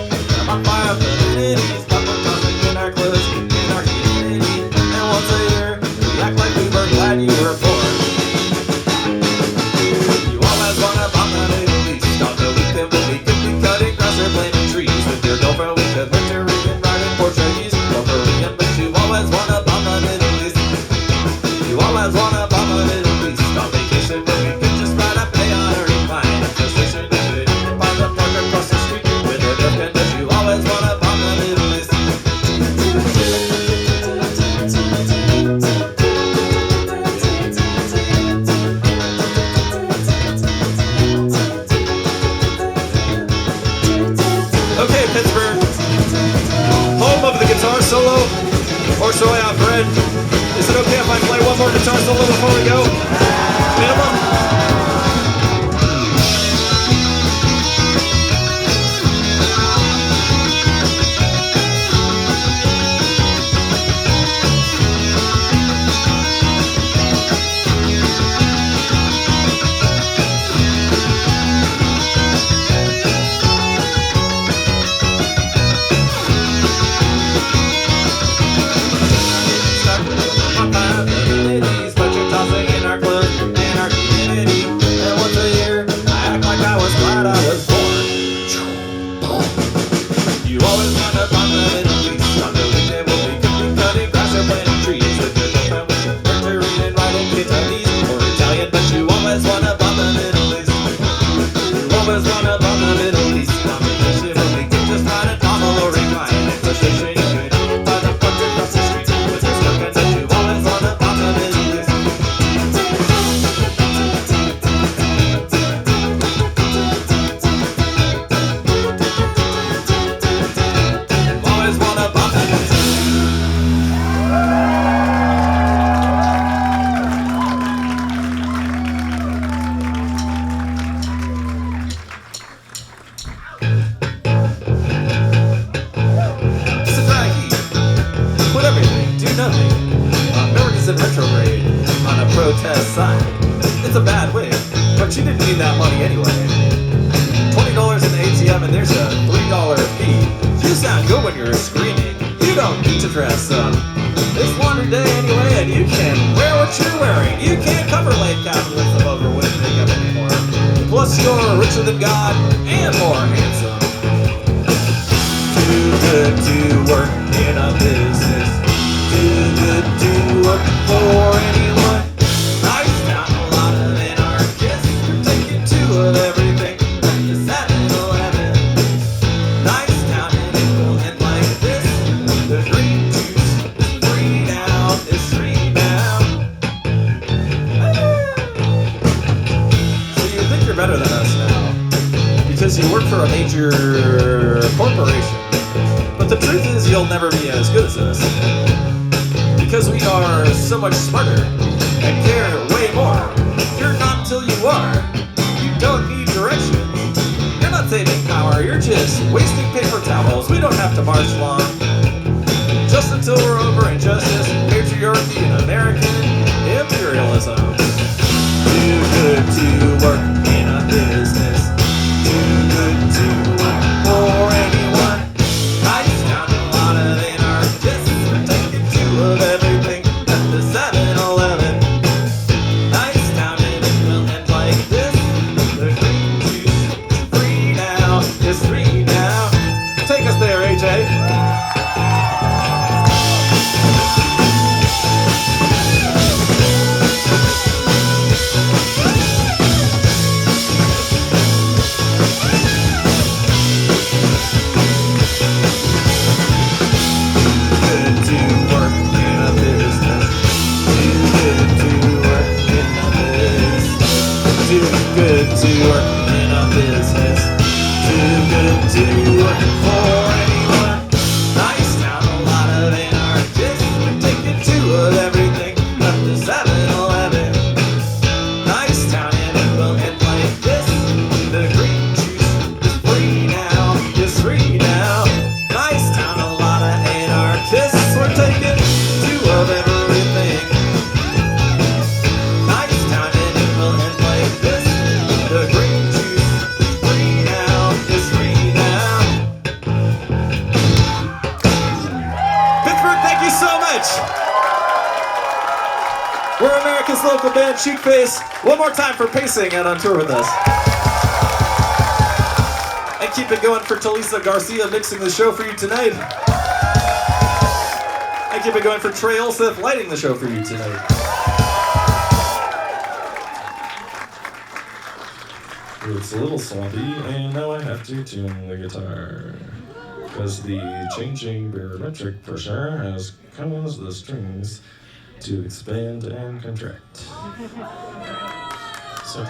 on fire for communities, pop up tossing in our clothes, in our community. And once a year, we act like we were glad you were born. You always wanna pop a Middle East on the weekend when we could be cutting grass or planting trees. With your girlfriend we could learn to read and write in Portuguese or Korean, but you always wanna pop a Middle East. You always wanna pop a Middle East on vacation when we could just ride a peon or recline. In frustration you could occupy the park across the street with your girlfriend, but you always wanna pop a Middle East. Okay, Pittsburgh, home of the guitar solo, or so I have read. Is it okay if I play one more guitar solo before we go? Minimum? West Side. It's a bad wig, but you didn't need that money anyway. $20 in the ATM and there's a $3 fee. You sound good when you're screaming. You don't need to dress up. It's laundry day anyway, and you can wear what you're wearing. You can't cover late capitalism over with makeup anymore. Plus, you're richer than God and more handsome. Too good to work in a business. Too good to work for anyone. Nice down a lot of anarchists. We're taking two of everything. Like the 7-Eleven. Nice town and it will end like this. The green juice is free now. It's free now. So you think you're better than us now because you work for a major corporation. But the truth is you'll never be as good as us. Because we are so much smarter and care way more. You're not till you are. You don't need direction. You're not saving power, you're just wasting paper towels. We don't have to march long. Just until we're over injustice, patriarchy, and American imperialism. Too good to work in a business. Too good to work for anyone. Nice down a lot of anarchists. We're taking two of everything at the 7-Eleven. Nice town and it will end like this. The green juice is free now. It's free now. Take us there, AJ. Good to work in a business. Too good to work for anyone. Nice town, a lot of anarchists. We're taking two of everything at the 7-Eleven. Nice town and it will end like this. The green juice is free now. It's free now. Nice town, a lot of anarchists. We're taking two of everything. Nice town and it will end like this. The green juice is free now, it's free now. Pittsburgh, thank you so much. We're America's local band, Cheekface. One more time for pacing and on tour with us. And keep it going for Talisa Garcia mixing the show for you tonight. And keep it going for Trey Olseth lighting the show for you tonight. It's a little swampy, and now I have to tune the guitar. Because the changing barometric pressure has caused the strings to expand and contract. So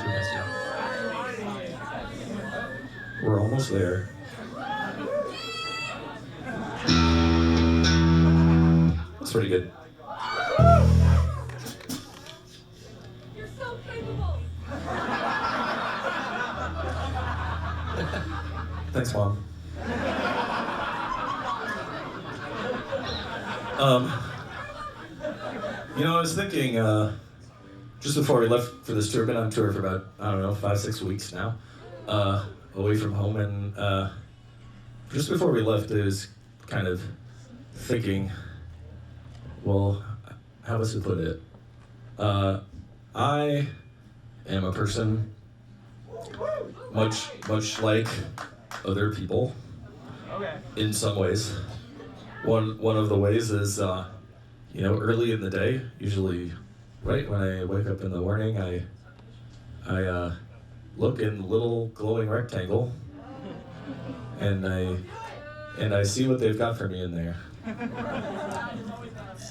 we're almost there. That's pretty good. You're so capable. Thanks, Mom. You know, I was thinking, just before we left for this tour, been on tour for about, 5-6 weeks now, away from home, and just before we left, I was kind of thinking, well, how was to put it? I am a person much like other people in some ways. One of the ways is, early in the day, usually right when I wake up in the morning, I look in the little glowing rectangle and I see what they've got for me in there.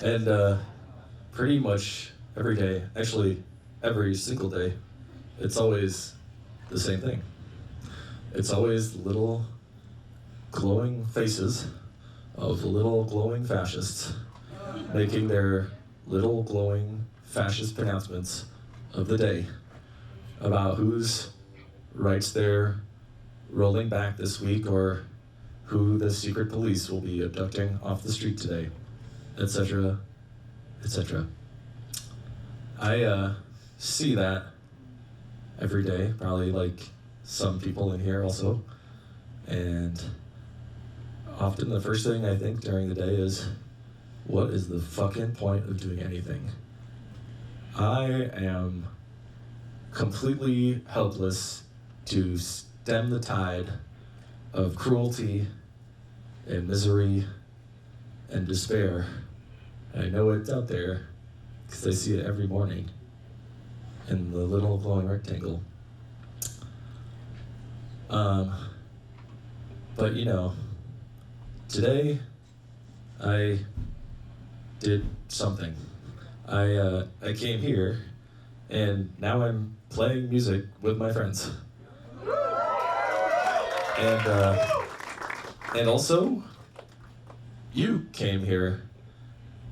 And pretty much every day, actually every single day, it's always the same thing. It's always little glowing faces of little glowing fascists making their little glowing fascist pronouncements of the day about whose rights they're rolling back this week or who the secret police will be abducting off the street today, etc., etc. see that every day, probably like some people in here also. And often the first thing I think during the day is, what is the fucking point of doing anything? I am completely helpless to stem the tide of cruelty and misery and despair. And I know it's out there because I see it every morning in the little glowing rectangle. But you know, today I did something. I came here and now I'm playing music with my friends. And also, you came here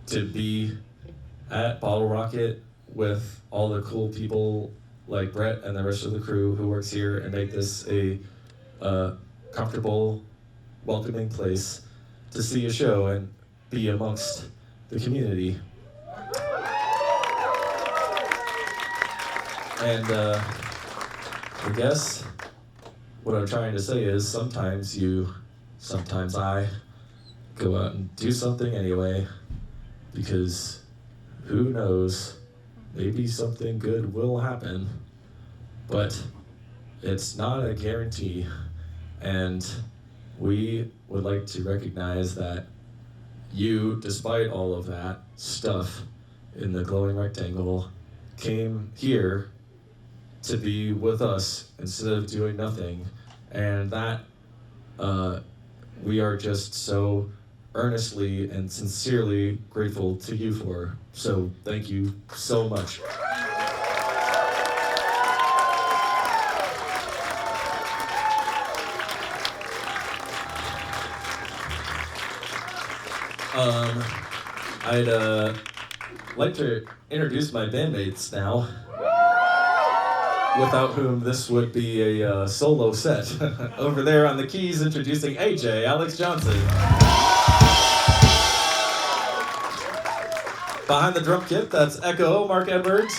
to be at Bottlerocket with all the cool people like Brett and the rest of the crew who works here and make this a comfortable, welcoming place to see a show and be amongst the community. And I guess what I'm trying to say is sometimes I go out and do something anyway, because who knows, maybe something good will happen, but it's not a guarantee. And we would like to recognize that you, despite all of that stuff in the glowing rectangle, came here to be with us instead of doing nothing. And that we are just so earnestly and sincerely grateful to you for. So thank you so much. I'd like to introduce my bandmates now, without whom this would be a solo set. Over there on the keys, introducing AJ, Alex Johnson. Behind the drum kit, that's Echo, Mark Edwards.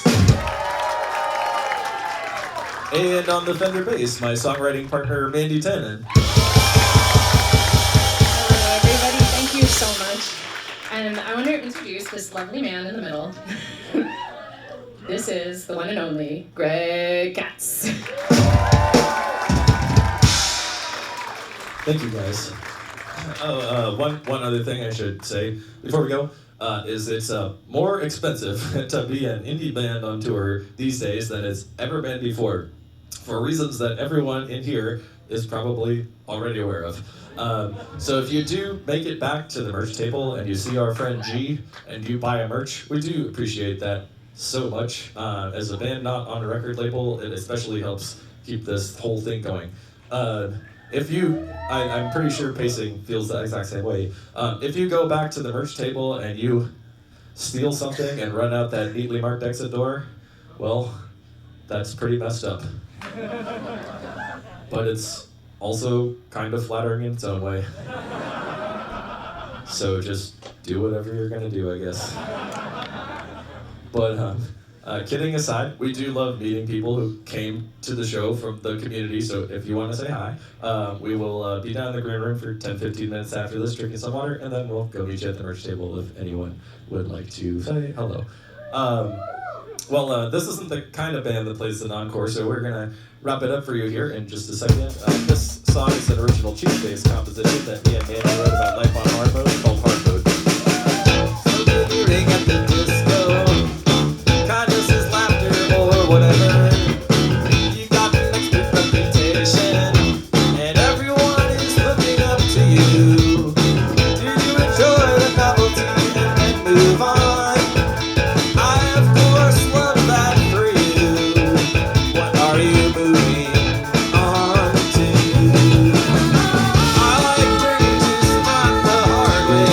And on the Fender bass, my songwriting partner, Mandy Tannen. Hello, everybody. Thank you so much. And I want to introduce this lovely man in the middle. This is the one and only Greg Katz. Thank you, guys. One other thing I should say before we go is it's more expensive to be an indie band on tour these days than it's ever been before, for reasons that everyone in here is probably already aware of. So if you do make it back to the merch table and you see our friend G and you buy a merch, we do appreciate that so much. As a band not on a record label, it especially helps keep this whole thing going. I'm pretty sure Pacing feels the exact same way. If you go back to the merch table and you steal something and run out that neatly marked exit door, well, that's pretty messed up. But it's also kind of flattering in its own way. So just do whatever you're gonna do, I guess. But kidding aside, we do love meeting people who came to the show from the community, so if you want to say hi, we will be down in the green room for 10-15 minutes after this, drinking some water, and then we'll go meet you at the merch table if anyone would like to say hello. This isn't the kind of band that plays an encore, so we're going to wrap it up for you here in just a second. This song is an original Cheekface composition that me and Mandy wrote about life on hard mode called Hard Mode. So good you ring at the disco, kindness is laughter or whatever. You got an expert reputation, and everyone is looking up to you. Do you enjoy the novelty and then move on? I of course love that for you. What are you moving on to? I like bridges, not the hard way.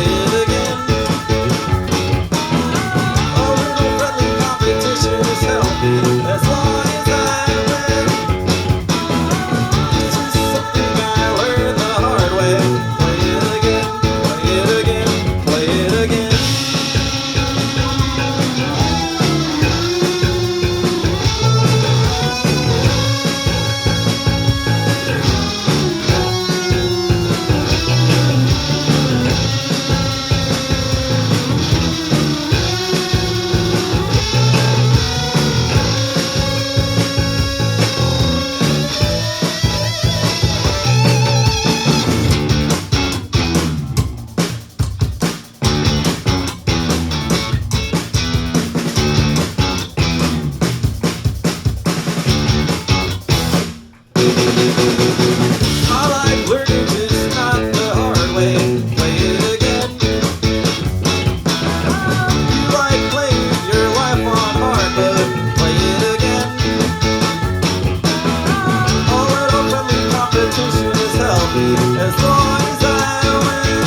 it again. A little friendly competition is healthy as long as I win. This is something I learned the hard way. Play it again, play it again, play it again. I like learning just not the hard way. Play it again. You like playing your life on hard mode. Play it again. A little friendly competition is healthy as long as I win.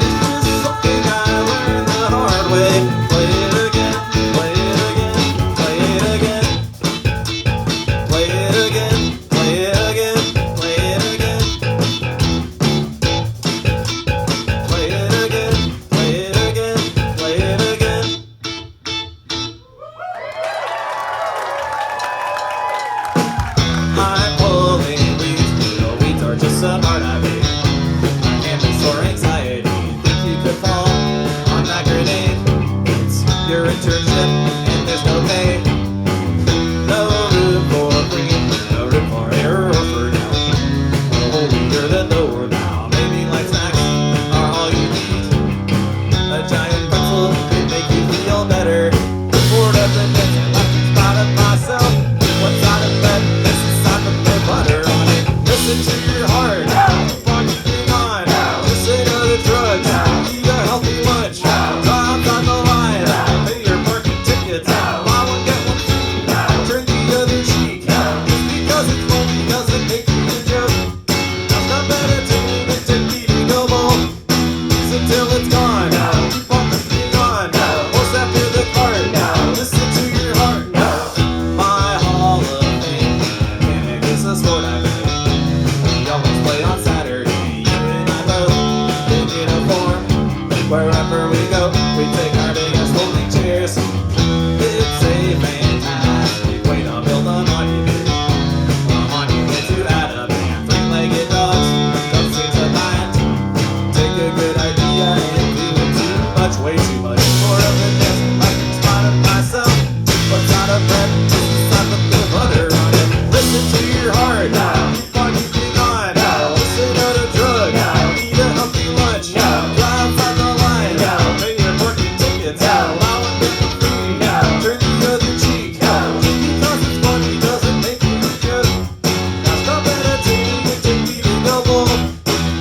It's just something I learned the hard way. Play it again, play it again, play it again. Play it again, play it again, play it again. Play it again, play it again, play it again. I'm pulling weeds, the weeds are just a part of me. My canvas for anxiety, think you could fall on that grenade. It's your internship and there's no pay. No room for free, no room for error or for doubt. No holier than thou now. Maybe light snacks are all you need. A giant pretzel could make you feel better. Bored of the bits and left proud of myself. One side of bed, this side of the butter on it. Listen to your heart, keep on keeping on. Just say no to drugs, eat a healthy lunch. Jobs on the line, pay your parking tickets. Buy one, get one free, turn the other cheek. Just because it's funny doesn't make you a joke. Now stop meditating and take eating a bowl. Use it till it's gone, keep on keeping on. Horse after the cart, listen to your heart. My Hall of Fame, mechanic is a sport I play. We always play on Saturday, you and I both in uniform. Wherever we go, we take our biggest folding chairs. It's a fantastic way to build a monument. A monument to Adam and three-legged dogs. Don't seem to mind. Take a good idea and do it too much, way too much. More of it is like a spot of myself. What's out of bread? Just stop with the butter on it. Listen to your heart. Keep on keeping on. Listen to the drug. Eat a healthy lunch. Drive outside the line. Pay your parking tickets. Allow it to be free. Turn the other cheek. Just because it's funny doesn't make you a joke. Now stop meditating and take eating a bowl.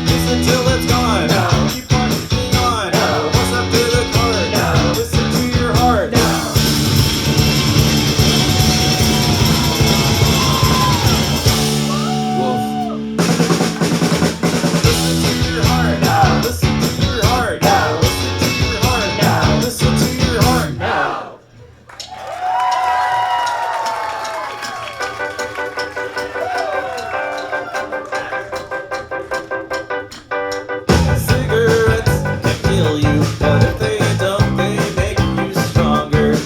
Listen till it's gone. Keep on keeping on. What's up to the cart? Listen to your heart. Wolf. Listen to your heart. Listen to your heart. Listen to your heart. Listen to your heart. Cigarettes can kill you, but if they don't, they make you stronger. You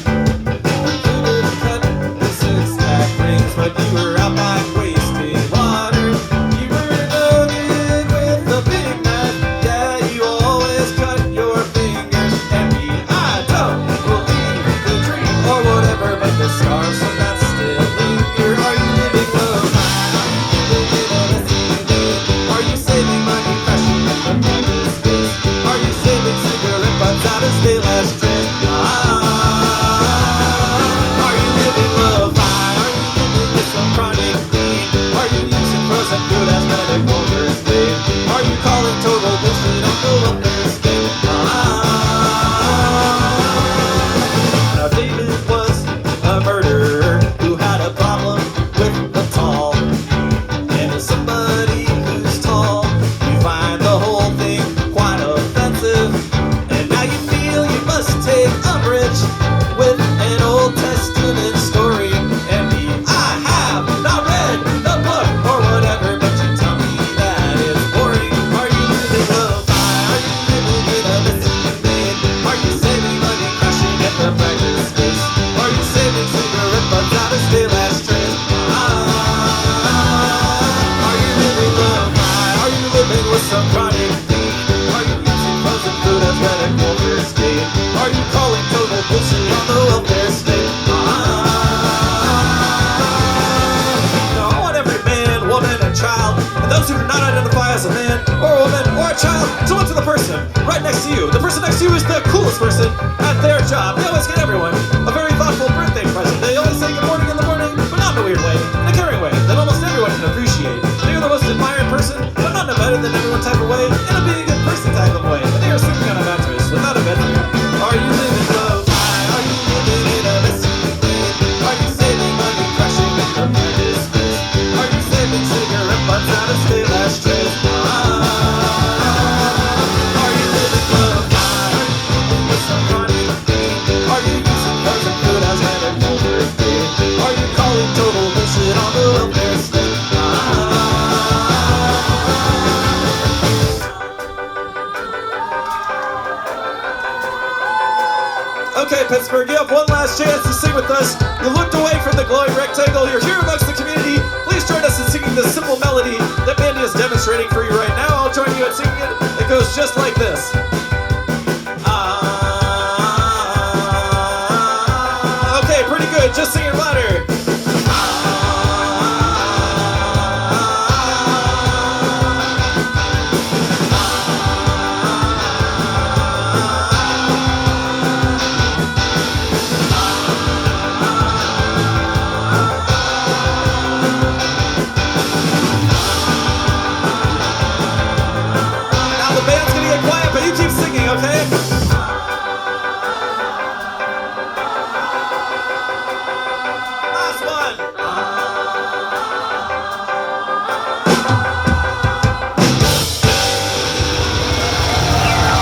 could have cut the six-pack rings, but you were out back wasting water. You were loaded with a big knife, yeah, you always cut your fingers. And me, I don't believe the dream or whatever, but the scars from that still linger. Are you living the lie? Are you living honestly? Are you saving money, fashion, and the bonus is? Are you saving cigarette butts out of stay last trip? Are you living love high? Are you living with some chronic pain? Are you using frozen food as medical first aid? Are you calling total bullshit on the wellness state? Now David was a murderer who had a problem with the tall. And as somebody who's tall, you find the whole thing quite a So what's to the person right next to you? The person next to you is the coolest person at their job. They always get everyone a very thoughtful birthday present. They always say good morning in the morning, but not in a weird way, in a caring way that almost everyone can appreciate. They are the most admired person, but not in a better than everyone type of way, in a being a good person type of way. But they are sleeping on a mattress without a bedroom. Are you living low? Are you living in a messy way? Are you saving money, crashing with your practice? Are you saving cigarette butts out of stale ashtrays? Are you living low? Are you living with some chronic pain? Are you using drugs and food as medical birthday? Are you calling total bullshit on the welfare state? Okay, Pittsburgh, you have one last chance to sing with us. You looked away from the glowing rectangle. You're here amongst the community. Please join us in singing this simple melody that Mandy is demonstrating for you right now. I'll join you in singing it. It goes just like this. Okay, pretty good. Just sing it louder. Okay? Last one.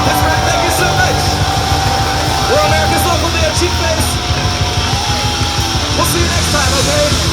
Pittsburgh, thank you so much. We're America's local band, Cheekface. We'll see you next time, okay?